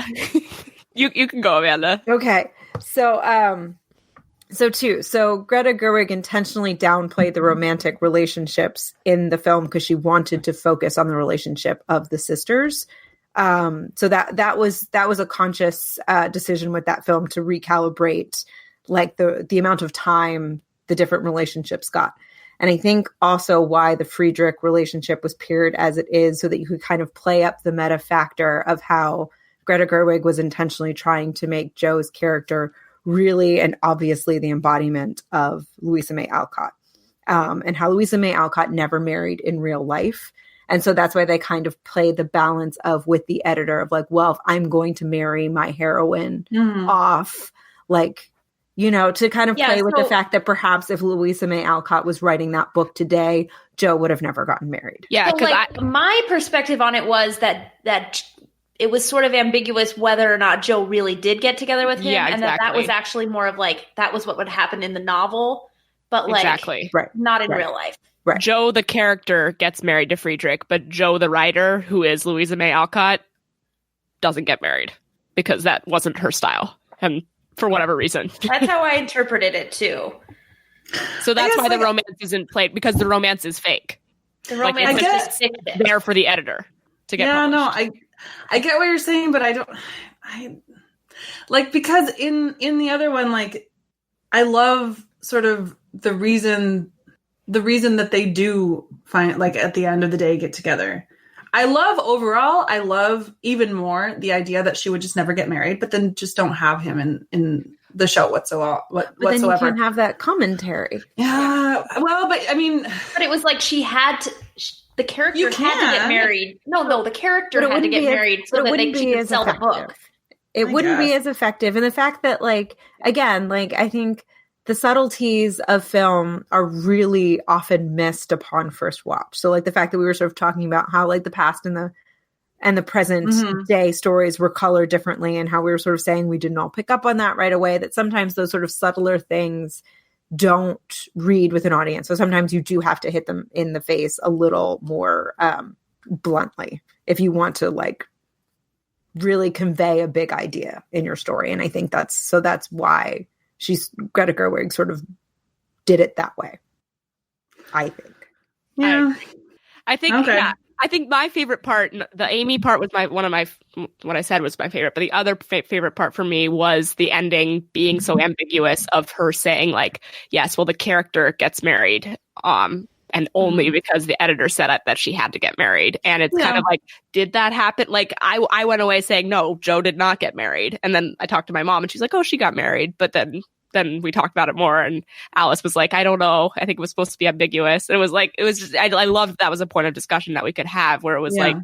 You can go, Amanda. Okay. So Greta Gerwig intentionally downplayed the romantic relationships in the film because she wanted to focus on the relationship of the sisters. So that was a conscious decision with that film to recalibrate the amount of time the different relationships got. And I think also why the Friedrich relationship was paired as it is, so that you could kind of play up the meta factor of how Greta Gerwig was intentionally trying to make Jo's character really and obviously the embodiment of Louisa May Alcott, and how Louisa May Alcott never married in real life. And so that's why they kind of play the balance of with the editor of like, well, if I'm going to marry my heroine off, like, you know, to kind of play with the fact that perhaps if Louisa May Alcott was writing that book today, Jo would have never gotten married. Yeah, because my perspective on it was that it was sort of ambiguous whether or not Jo really did get together with him, and that was actually more of like that was what would happen in the novel, but like not in real life. Right. Jo, the character, gets married to Friedrich, but Jo, the writer, who is Louisa May Alcott, doesn't get married because that wasn't her style, and for whatever reason. That's how I interpreted it too. So that's why the romance isn't played, because the romance is fake. The romance is just there for the editor to get published. No, I get what you're saying, but I like, because in the other one, like, I love sort of the reason that they do find, like, at the end of the day, get together. I love even more the idea that she would just never get married, but then just don't have him in the show whatsoever. But then you can't have that commentary. Yeah. Well, but I mean, but it was like she had to. The character had to get married. No, the character had to get married so that she could sell the book. It wouldn't be as effective, and the fact that, like, again, like, I think the subtleties of film are really often missed upon first watch. So, like, the fact that we were sort of talking about how, like, the past and the present day stories were colored differently, and how we were sort of saying we didn't all pick up on that right away, that sometimes those sort of subtler things don't read with an audience. So sometimes you do have to hit them in the face a little more bluntly if you want to, like, really convey a big idea in your story. And I think that's why Greta Gerwig sort of did it that way, I think. Yeah. I think, okay. Yeah. I think my favorite part, the Amy part was what I said was my favorite, but the other favorite part for me was the ending being so ambiguous of her saying, like, yes, well, the character gets married, and only because the editor said that she had to get married. And it's kind of like, did that happen? Like, I went away saying, no, Jo did not get married. And then I talked to my mom and she's like, oh, she got married. But then we talked about it more, and Alice was like, I don't know. I think it was supposed to be ambiguous. It was just, I loved that was a point of discussion that we could have, where it was like,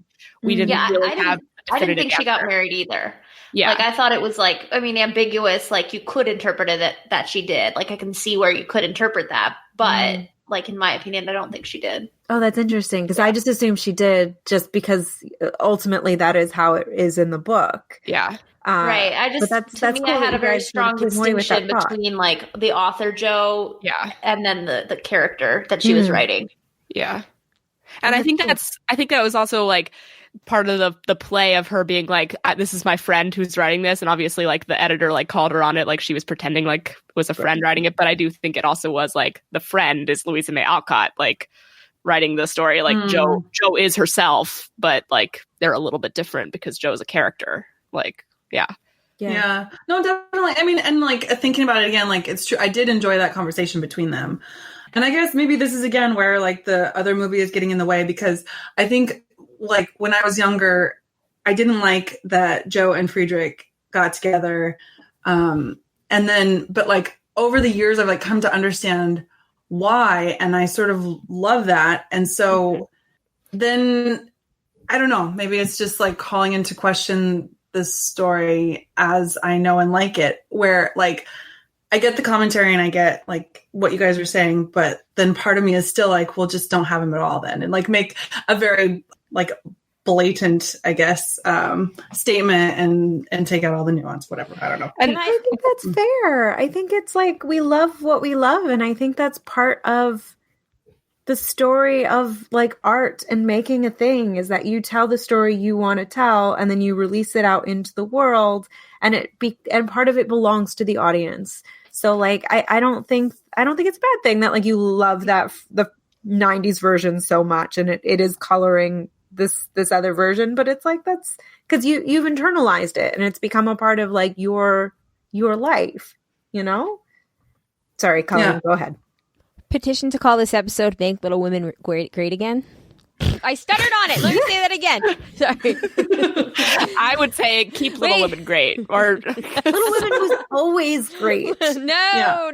we didn't really have. I didn't think she got married either. Yeah. Like, I thought it was like, I mean, ambiguous, like, you could interpret it that she did. Like, I can see where you could interpret that. But like, in my opinion, I don't think she did. Oh, that's interesting, because I just assumed she did, just because ultimately that is how it is in the book. Yeah. Right. I just, to me, I had a very strong distinction between, like, the author Jo and then the character that she was writing. Yeah. And I think that was also, like, part of the play of her being like, this is my friend who's writing this. And obviously, like, the editor, like, called her on it, like she was pretending like it was a friend writing it. But I do think it also was, like, the friend is Louisa May Alcott, like, writing the story. Like, Jo is herself, but, like, they're a little bit different because Jo's a character. Like, yeah. No, definitely. I mean, and, like, thinking about it again, like, it's true. I did enjoy that conversation between them. And I guess maybe this is, again, where, like, the other movie is getting in the way, because I think, like, when I was younger, I didn't like that Jo and Friedrich got together. And then, but, like, over the years, I've, like, come to understand why. And I sort of love that. And so then, I don't know, maybe it's just, like, calling into question this story as I know and like it, where, like, I get the commentary and I get, like, what you guys are saying, but then part of me is still like, well, just don't have him at all then, and, like, make a very, like, blatant, I guess, statement and take out all the nuance, whatever. I don't know. And I think that's fair. I think it's like, we love what we love, and I think that's part of the story of, like, art and making a thing, is that you tell the story you want to tell, and then you release it out into the world, and and part of it belongs to the audience. So, like, I don't think it's a bad thing that, like, you love that the 90s version so much, and it is coloring this other version, but it's like, that's because you've internalized it, and it's become a part of, like, your life, you know? Sorry, Colleen, go ahead. Petition to call this episode "Make Little Women Great Again." I stuttered on it. Let me say that again. Sorry. I would say keep Little Women great. Or Little Women was always great. No.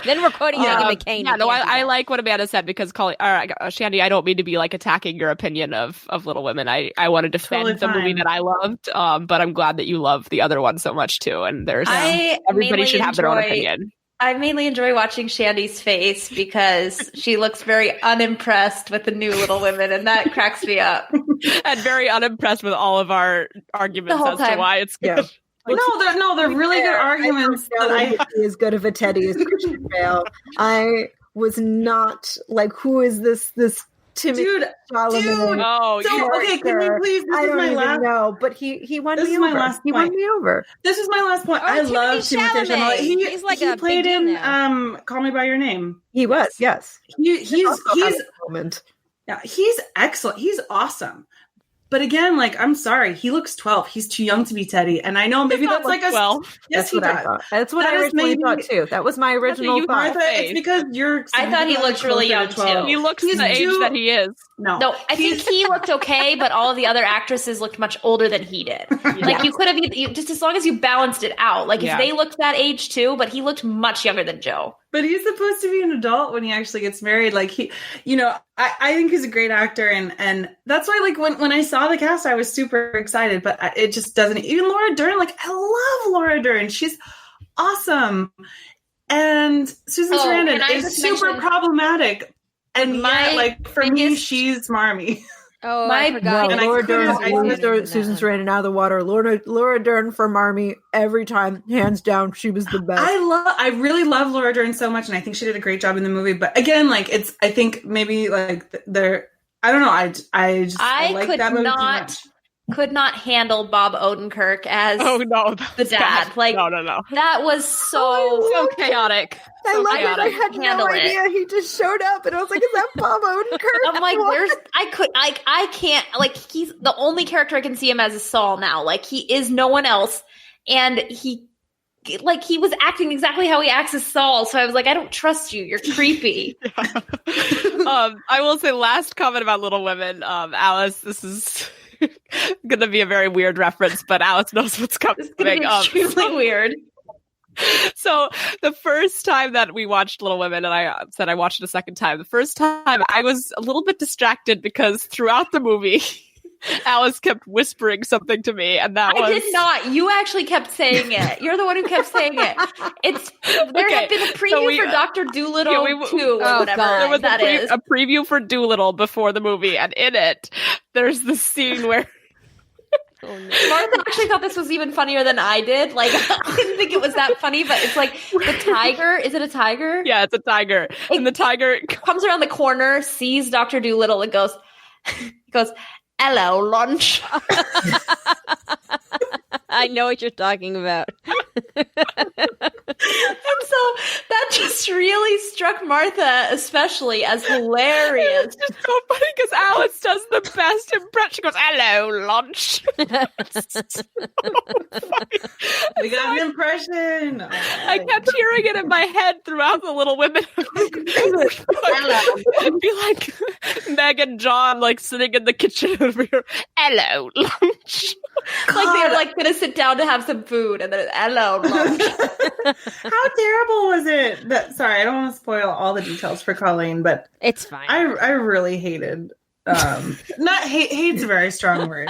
Then we're quoting Megan McCain. Yeah, no, I like what Amanda said because Shandy, I don't mean to be like attacking your opinion of Little Women. I want to defend the movie that I loved, but I'm glad that you love the other one so much too. And everybody should have their own opinion. I mainly enjoy watching Shandy's face because she looks very unimpressed with the new Little Women, and that cracks me up. And very unimpressed with all of our arguments as to why it's good. Yeah. They're really good arguments. I as good of a Teddy as Christian Bale. I was not like, who is this timid Solomon? Oh, okay. Can you please? I don't even know, but he won me over. He won me over. This is my last point. I love Timothée Chalamet. He's like he played in Call Me by Your Name. He was, yes. He's excellent. He's awesome. But again, like, I'm sorry, he looks 12. He's too young to be Teddy, and I know maybe that's like 12. Yes, that's what I thought. That's what I originally thought too. That was my original thought. It's because I thought he looked really young too. He looks the age that he is. No, I think he looked okay, but all of the other actresses looked much older than he did. Like you could have just as long as you balanced it out. Like if they looked that age too, but he looked much younger than Joe. But he's supposed to be an adult when he actually gets married. Like I think he's a great actor, and that's why like when I saw the cast, I was super excited. But it just doesn't. Even Laura Dern, like I love Laura Dern, she's awesome, and Susan Sarandon is super problematic, and yet, like for me, she's Marmee. Oh, I forgot. No, Laura Dern, Susan Sarandon out of the water. Laura Dern for Marmee every time, hands down. She was the best. I really love Laura Dern so much, and I think she did a great job in the movie. But again, like I think maybe like I don't know. I like that movie too much. Could not handle Bob Odenkirk as the dad. Like no. That was so chaotic. I love it. I had no idea. He just showed up, and I was like, "Is that Bob Odenkirk?" I'm like, I can't. Like, he's the only character I can see him as is Saul now. Like, he is no one else, and he was acting exactly how he acts as Saul. So I was like, I don't trust you. You're creepy. I will say, last comment about Little Women, Alice. This is going to be a very weird reference, but Alice knows what's coming. It's going to be extremely weird. So the first time that we watched Little Women, and I said I watched it a second time, the first time I was a little bit distracted because throughout the movie, Alice kept whispering something to me, and I did not. You actually kept saying it. You're the one who kept saying it. There had been a preview for Dr. Dolittle 2 or whatever. There was a preview for Dolittle before the movie, and in it, there's this scene where Martha actually thought this was even funnier than I did. Like, I didn't think it was that funny, but it's like the tiger. Is it a tiger? Yeah, it's a tiger. And the tiger comes around the corner, sees Dr. Dolittle, and goes, "Hello, lunch." I know what you're talking about. And so that just really struck Martha, especially, as hilarious. It's just so funny because Alice does the best impression. She goes, "Hello, lunch." So we got an impression. I kept hearing it in my head throughout the Little Women. It'd be like Meg and John like sitting in the kitchen over here. "Hello, lunch." Like they're like gonna sit down to have some food, and then hello lunch. How terrible was it? Sorry, I don't want to spoil all the details for Colleen, but it's fine. I really hated. Not hate's a very strong word.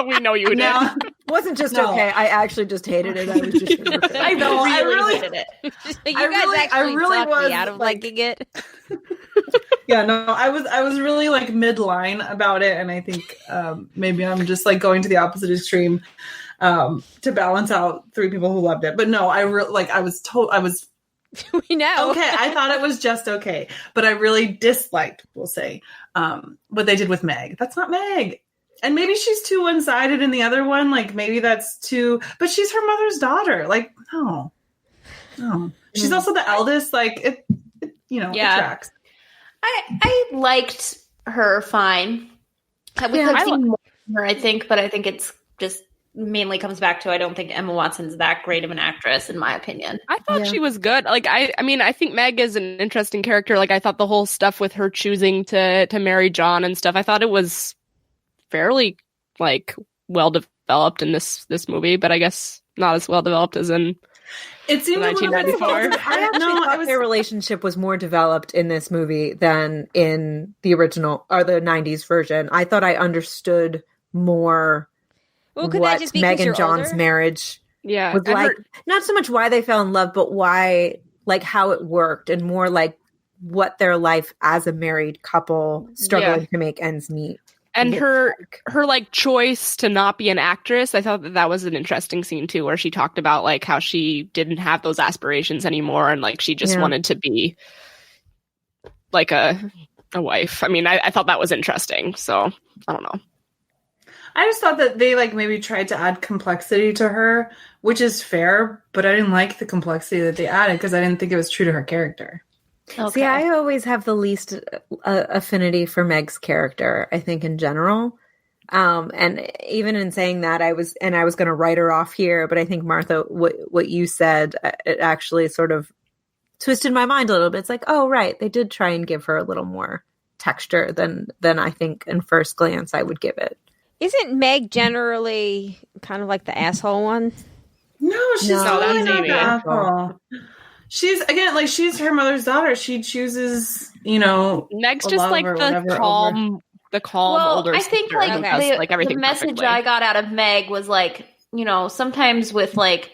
We know you did. It wasn't just okay. I actually just hated it. I was just. I know. I really hated it. You guys actually talked me out of liking it. Yeah, no, I was really like midline about it, and I think maybe I'm just like going to the opposite extreme to balance out three people who loved it. But no, I was we know. Okay, I thought it was just okay, but I really disliked, we'll say, what they did with Meg. That's not Meg. And maybe she's too one-sided in the other one. Like maybe that's too, but she's her mother's daughter. Like no. She's also the eldest. Like it it tracks. I liked her fine. We could have seen more of her, I think, but I think it's just mainly comes back to I don't think Emma Watson's that great of an actress, in my opinion. I thought she was good. Like, I mean, I think Meg is an interesting character. Like, I thought the whole stuff with her choosing to marry John and stuff, I thought it was fairly, like, well developed in this movie, but I guess not as well developed as in it seemed 1994. I actually thought their relationship was more developed in this movie than in the original or the 90s version. I thought I understood more could that just be Meg and 'cause you're John's older? marriage Yeah. was like. Not so much why they fell in love, but why, like, how it worked, and more like what their life as a married couple struggling to make ends meet. And her like choice to not be an actress, I thought that was an interesting scene too, where she talked about like how she didn't have those aspirations anymore, and like she just wanted to be like a wife. I mean, I thought that was interesting. So I don't know. I just thought that they like maybe tried to add complexity to her, which is fair, but I didn't like the complexity that they added because I didn't think it was true to her character. Okay. See, I always have the least affinity for Meg's character, I think, in general. And even in saying that, I was going to write her off here, but I think, Martha, what you said, it actually sort of twisted my mind a little bit. It's like, oh, right, they did try and give her a little more texture than I think in first glance I would give it. Isn't Meg generally kind of like the asshole one? No, she's totally not the asshole. She's she's her mother's daughter. She chooses, Meg's just like the calm older I think sister like who does, like everything the message perfectly. I got out of Meg was like, sometimes with like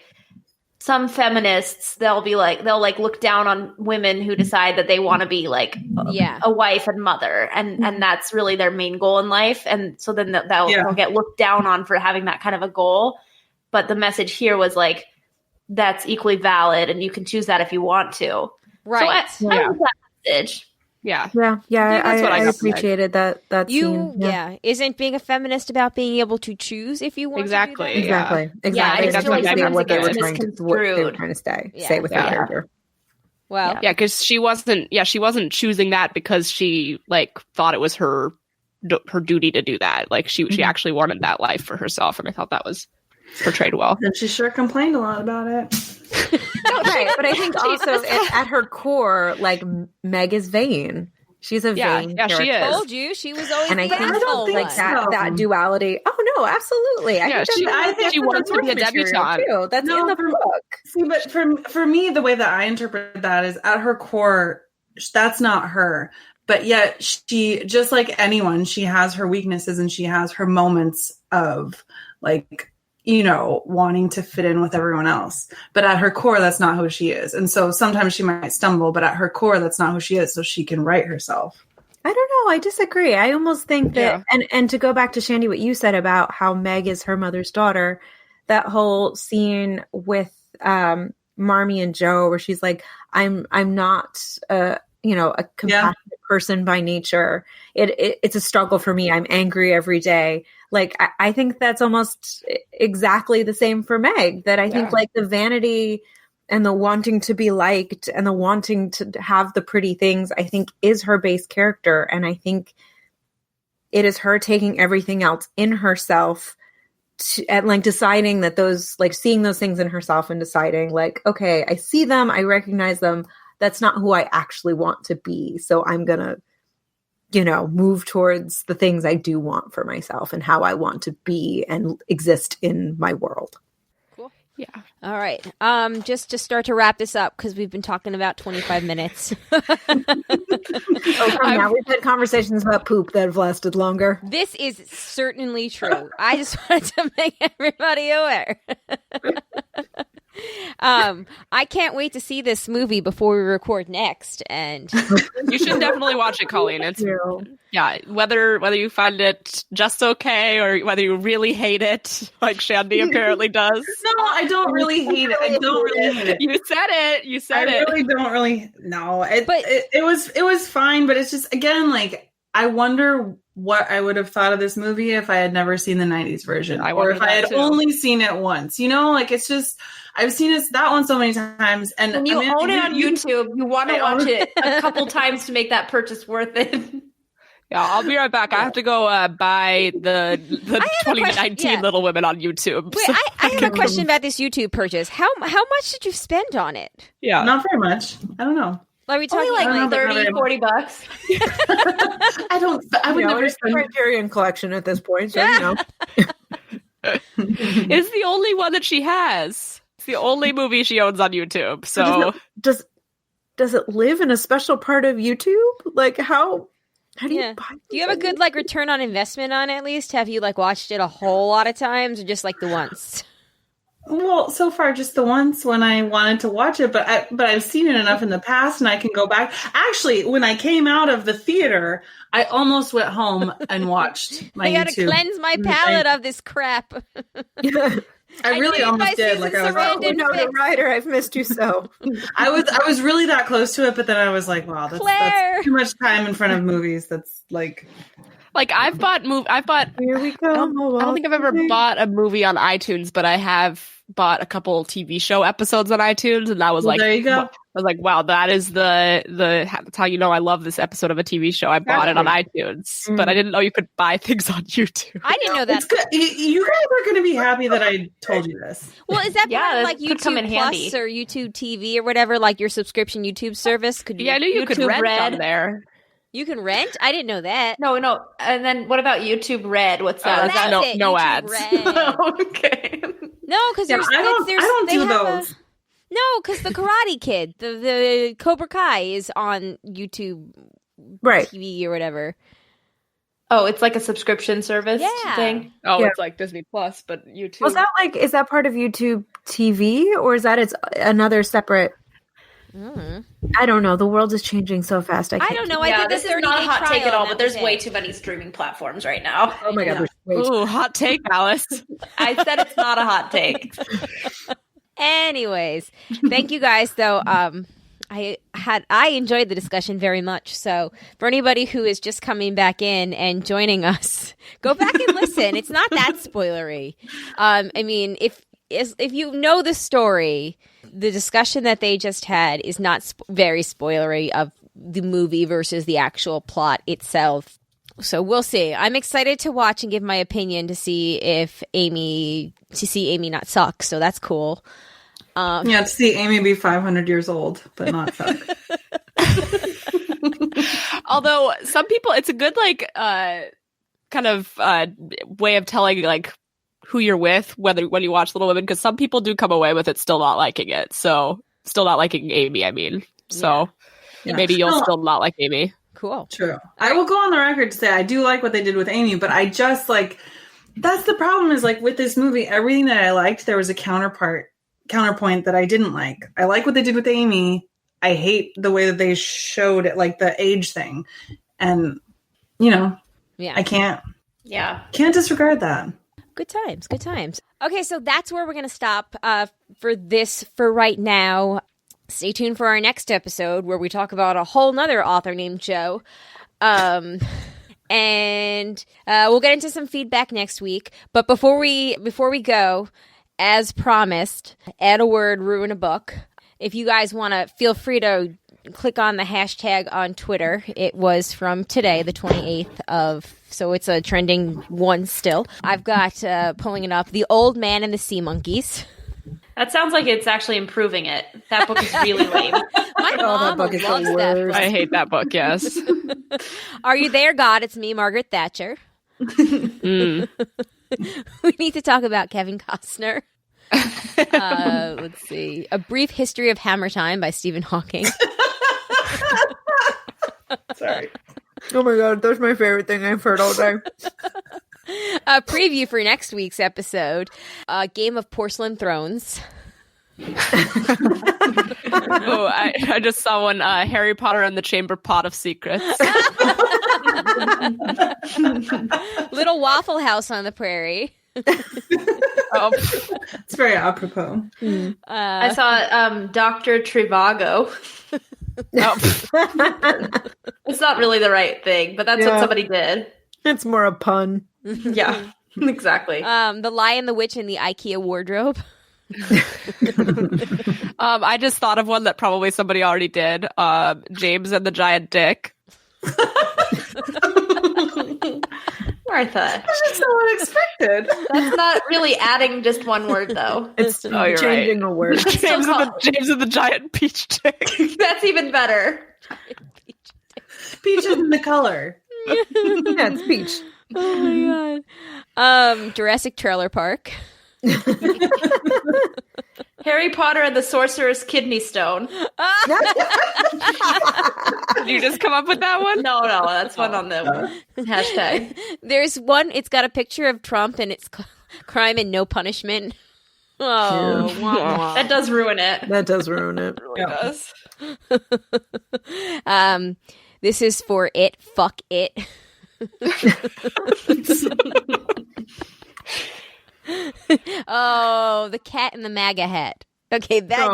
some feminists, they'll look down on women who decide that they want to be like a wife and mother, and that's really their main goal in life, and so then they'll get looked down on for having that kind of a goal. But the message here was like, that's equally valid, and you can choose that if you want to. Right. So I like that message. Yeah. That's what I appreciated that you scene. Isn't being a feminist about being able to choose if you want Exactly. to do that? Exactly. Yeah, I That's feel like sometimes what they it were gets trying to say with their character. Well, yeah, because she wasn't choosing that because she like thought it was her duty to do that. Like she actually wanted that life for herself, and I thought that was portrayed well. And she sure complained a lot about it. Right, but I think also at her core, like, Meg is vain. She's a vain character. She is. I told you she was always. And I think I don't think like so. that duality. Oh no, absolutely. I think she wants to be a debutante too. That's in the book. See, but for me, the way that I interpret that is at her core, that's not her. But yet, she, just like anyone, she has her weaknesses and she has her moments of like, wanting to fit in with everyone else. But at her core, that's not who she is. And so sometimes she might stumble, but at her core, that's not who she is. So she can write herself. I don't know. I disagree. I almost think that, and to go back to Shandy, what you said about how Meg is her mother's daughter, that whole scene with Marmee and Joe, where she's like, I'm not, a compassionate person by nature. It's a struggle for me. I'm angry every day. Like, I think that's almost exactly the same for Meg, that I think like the vanity and the wanting to be liked and the wanting to have the pretty things, I think is her base character. And I think it is her taking everything else in herself and like deciding that those, like seeing those things in herself and deciding like, okay, I see them, I recognize them. That's not who I actually want to be. So I'm going to, move towards the things I do want for myself and how I want to be and exist in my world. Cool. Yeah. All right. Just to start to wrap this up, because we've been talking about 25 minutes. Now we've had conversations about poop that have lasted longer. This is certainly true. I just wanted to make everybody aware. I can't wait to see this movie before we record next, and you should definitely watch it, Colleen. It's whether you find it just okay or whether you really hate it, like Shandy apparently does. No, I don't really hate it. I don't really hate it. You said it. I really don't really. No, it was fine, but it's just again like I wonder what I would have thought of this movie if I had never seen the 90s version, or if I had only seen it once. Like it's just. I've seen that one so many times, and when you own it on YouTube, you want to watch it a couple times to make that purchase worth it. Yeah, I'll be right back. I have to go buy the 2019 Little Women on YouTube. Wait, I have a question about this YouTube purchase. How much did you spend on it? Yeah, not very much. I don't know. Are we talking like like $30, $40? I would never spend Criterion Collection at this point. So, you know. It's the only one that she has. It's the only movie she owns on YouTube. So does it live in a special part of YouTube? Like how do you buy it? Do you have a good like return on investment on it at least? Have you like watched it a whole lot of times or just like the once? Well, so far just the once when I wanted to watch it, but I've seen it enough in the past and I can go back. Actually, when I came out of the theater, I almost went home and watched my I gotta YouTube. cleanse my palate of this crap. I really almost did. Like I was like, oh, no, the writer, I've missed you so. I was really that close to it, but then I was like, wow, that's too much time in front of movies. That's like I've bought Here we go. I don't think I've ever bought a movie on iTunes, but I have bought a couple TV show episodes on iTunes, and that was like, there you go. I was like, wow, that is that's how you know I love this episode of a TV show. I bought it on iTunes, but I didn't know you could buy things on YouTube. I didn't know that. It's good. You guys are going to be happy that I told you this. Well, is that part of like could come YouTube in Plus handy. or YouTube TV or whatever, like your subscription YouTube service? Could you? Yeah, I knew you could YouTube rent Red. on there. You can rent? I didn't know that. No. And then what about YouTube Red? What's that? Is that no- it, no YouTube ads. Red. okay? No, because Yeah, there's I don't do those. No, because the Karate Kid, the Cobra Kai is on YouTube Right. TV or whatever. Oh, it's like a subscription service Yeah. thing. Oh, Yeah. it's like Disney Plus, but YouTube. Was that is that part of YouTube TV or is that it's another separate? I don't know. The world is changing so fast. I don't know. I Yeah, did this the is 30-day not a hot take trial at all, and but that was there's way it. too many streaming platforms right now. Oh my god! there's way too- Ooh, hot take, Alice. I said it's not a hot take. Anyways, thank you guys though. I enjoyed the discussion very much. So for anybody who is just coming back in and joining us, go back and listen. It's not that spoilery. I mean, if you know the story, the discussion that they just had is not very spoilery of the movie versus the actual plot itself. So we'll see. I'm excited to watch and give my opinion to see Amy not suck. So that's cool. Yeah, to see Amy be 500 years old, but not suck. Although some people, it's a good like kind of way of telling like who you're with when you watch Little Women, because some people do come away with it still not liking it. So still not liking Amy. I mean, so maybe you'll still not like Amy. Cool. True. I will go on the record to say I do like what they did with Amy, but I just like that's the problem is like with this movie, everything that I liked, there was a counterpoint that I didn't like. I like what they did with Amy. I hate the way that they showed it, like the age thing, and I can't disregard that. Good times. Okay, so that's where we're going to stop for right now. Stay tuned for our next episode where we talk about a whole nother author named Joe. And we'll get into some feedback next week. But before we go, as promised, add a word, ruin a book. If you guys want to, feel free to click on the hashtag on Twitter. It was from today, the 28th so it's a trending one still. I've got, pulling it up, The Old Man and the Sea Monkeys. That sounds like it's actually improving it. That book is really lame. My mom book is the loves that worst. book. I hate that book. Yes. Are you there, God? It's me, Margaret Thatcher. We need to talk about Kevin Costner. Let's see. A Brief History of Hammer Time by Stephen Hawking. Sorry. Oh my god, that's my favorite thing I've heard all day. A preview for next week's episode. Game of Porcelain Thrones. Oh, I just saw one. Harry Potter and the Chamber Pot of Secrets. Little Waffle House on the Prairie. Oh, It's very apropos. I saw Dr. Trivago. It's not really the right thing, but that's what somebody did. It's more a pun. Yeah, exactly. The Lion, the Witch, and the IKEA Wardrobe. I just thought of one that probably somebody already did. James and the Giant Dick. Martha. That's just so unexpected. That's not really adding just one word, though. It's changing a word. James of the giant peach dick. That's even better. Peach isn't the color. Yeah, it's peach. Oh my god. Jurassic Trailer Park. Harry Potter and the Sorcerer's Kidney Stone. Did you just come up with that one? No, that's one on the hashtag. There's one, it's got a picture of Trump and it's crime and no punishment. Oh, Yeah. wah, wah. That does ruin it. That does ruin it. Does. This is for it. Fuck it. Oh, the cat in the MAGA hat. Okay, that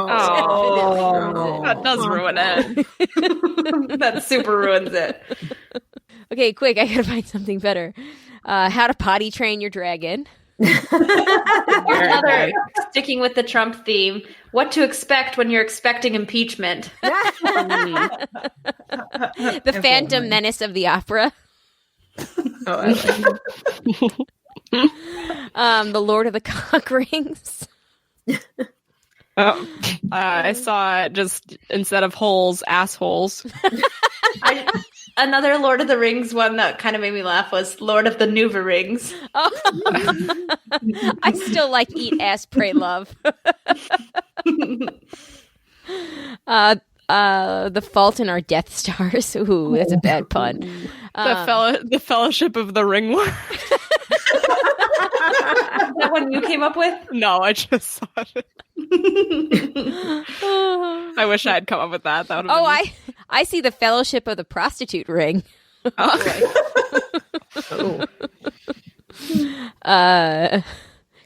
that does ruin it. That super ruins it. Okay, quick, I gotta find something better. How to potty train your dragon. Another, sticking with the Trump theme, what to expect when you're expecting impeachment. The Phantom Menace of the Opera. Oh, The Lord of the Cock Rings. I saw it just instead of holes, assholes. Another Lord of the Rings one that kind of made me laugh was Lord of the Nuva Rings. Oh. I still like Eat Ass Pray Love. The Fault in Our Death Stars. Ooh, that's a bad pun. The Fellowship of the Ringworm. Is that one you came up with? No, I just saw it. I wish I had come up with that. That would've been... I see the Fellowship of the Prostitute Ring.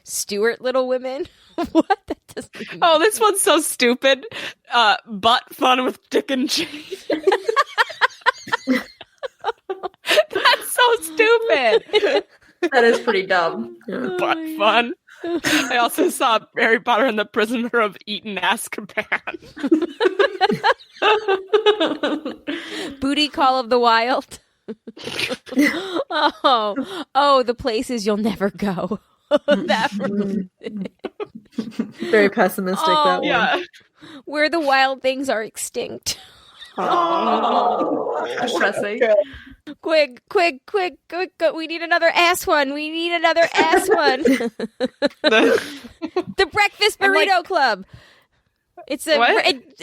Stuart Little Women. What? That doesn't. Oh, this one's so stupid. Butt fun with Dick and Jane. That's so stupid. That is pretty dumb. Butt fun. I also saw Harry Potter and the Prisoner of Eton Azkaban. Booty Call of the Wild. Oh, the places you'll never go. That very pessimistic. That one. Yeah. Where the wild things are extinct. Depressing. Quick. We need another ass one. The Breakfast Burrito Club. It's a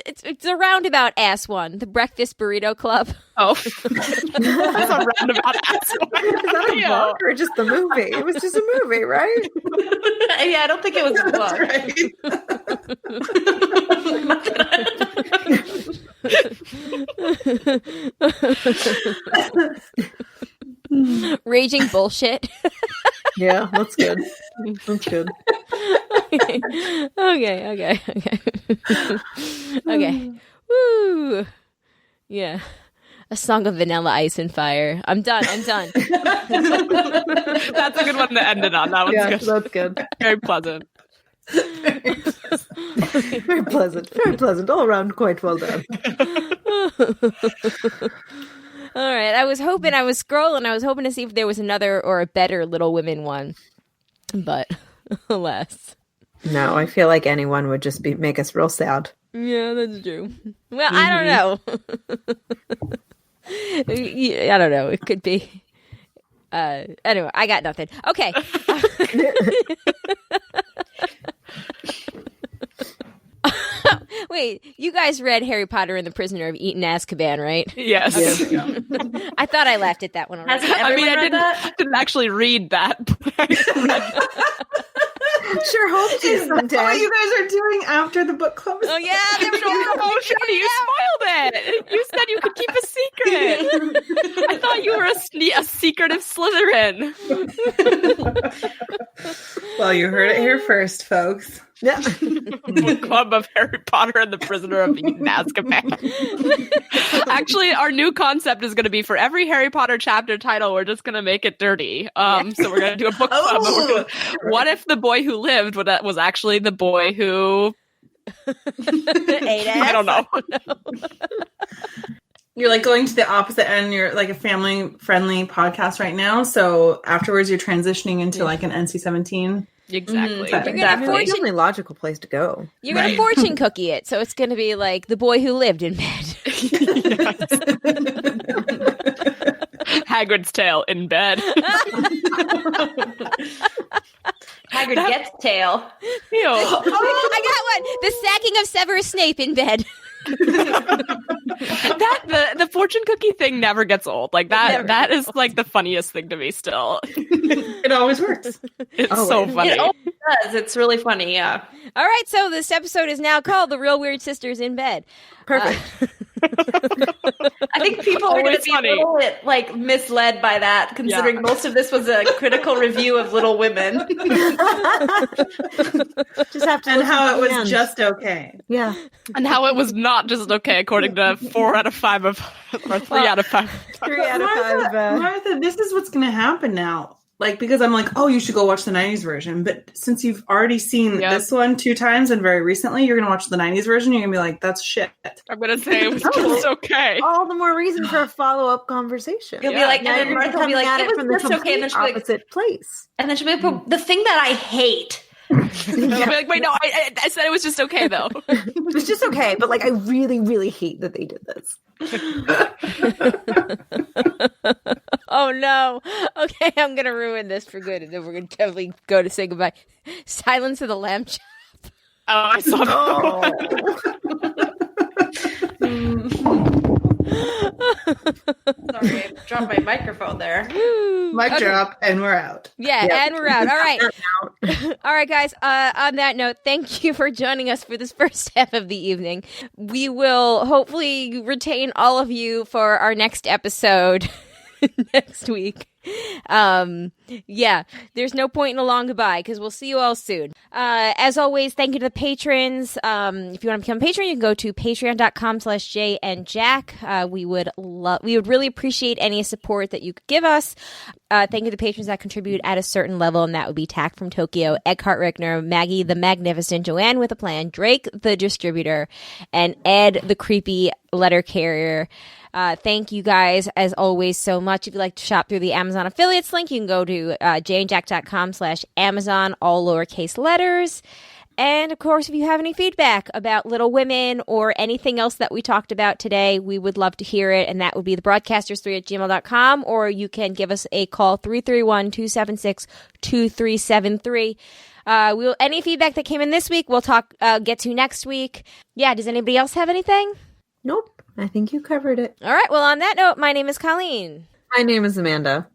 it's a roundabout ass one. The Breakfast Burrito Club. Oh. That's a roundabout ass one. Is that a book or just the movie? It was just a movie, right? Yeah, I don't think it was a book. Raging bullshit. Yeah, that's good. That's good. Okay. Okay. Woo. Yeah. A Song of Vanilla Ice and Fire. I'm done. That's a good one to end it on. That one's good. That's good. Very pleasant. Very pleasant. Very pleasant. All around, quite well done. All right. I was scrolling. I was hoping to see if there was another or a better Little Women one. But alas. No, I feel like anyone would just make us real sad. Yeah, that's true. Well, I don't know. I don't know. It could be. Anyway, I got nothing. Okay. Wait, you guys read Harry Potter and the Prisoner of Eton Azkaban, right? Yes. I thought I laughed at that one already. I didn't actually read that. Sure hope to someday. What you guys are doing after the book club? Oh yeah, there we go. Oh, Shani, you spoiled it. You said you could keep a secret. I thought you were a secretive Slytherin. Well, you heard it here first, folks. Yeah. Book club of Harry Potter and the Prisoner of Eton Azkaban. Actually, our new concept is going to be for every Harry Potter chapter title, we're just going to make it dirty. So we're going to do a book club. What if the boy who lived was actually the boy who... Ate ass? I don't know. you're like going to the opposite end. You're like a family-friendly podcast right now. So afterwards, you're transitioning into like an NC-17. Exactly. You're gonna It's the only logical place to go. You're gonna fortune cookie it, so it's gonna be like The Boy Who Lived in Bed. Hagrid's Tale in bed. Hagrid gets tail. Ew. Oh, I got one. The sacking of Severus Snape in bed. The fortune cookie thing never gets old. Like that is like the funniest thing to me still. It always works. It's so funny. It always does. It's really funny, yeah. All right, so this episode is now called The Real Weird Sisters in Bed. Perfect. I think people are going to be a little bit like misled by that, considering most of this was a critical review of Little Women. Just have to And how it was end. just okay. Yeah. And how it was not just okay according to 4 out of 5 or 3 out of 5. 3 out of 5. Martha, this is what's going to happen now. Like, because I'm like, oh, you should go watch the 90s version. But since you've already seen this one 2 times and very recently, you're going to watch the 90s version. You're going to be like, that's shit. I'm going to say it was just okay. All the more reason for a follow-up conversation. You'll be like, and Now then you're Martha will be coming like, at it from was the just okay. And then she'll be like, opposite place. and then she'll be like, the thing that I hate. I'll be like, wait, no, I said it was just okay, though. It was just okay, but like I really, really hate that they did this. Oh no. Okay, I'm gonna ruin this for good, and then we're gonna definitely go to say goodbye. Silence of the Lamb Chop. Oh, I saw that. Sorry, I dropped my microphone there. Mic drop, and we're out. Yeah, Yep. and we're out. All right. All right, guys. On that note, thank you for joining us for this first half of the evening. We will hopefully retain all of you for our next episode next week. Yeah, there's no point in a long goodbye because we'll see you all soon. As always, thank you to the patrons. If you want to become a patron, you can go to patreon.com/JayandJack. We would really appreciate any support that you could give us. Thank you to the patrons that contribute at a certain level, and that would be Tack from Tokyo, Eckhart Rickner, Maggie the Magnificent, Joanne with a Plan, Drake the Distributor, and Ed the Creepy Letter Carrier. Thank you guys, as always, so much. If you'd like to shop through the Amazon affiliates link, you can go to jayandjack.com/Amazon, all lowercase letters. And, of course, if you have any feedback about Little Women or anything else that we talked about today, we would love to hear it, and that would be thebroadcasters3@gmail.com, or you can give us a call, 331-276-2373. Any feedback that came in this week, we'll get to next week. Yeah, does anybody else have anything? Nope. I think you covered it. All right. Well, on that note, my name is Colleen. My name is Amanda.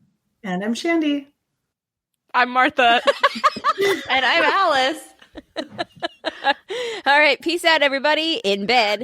And I'm Shandy. I'm Martha. And I'm Alice. All right. Peace out, everybody. In bed.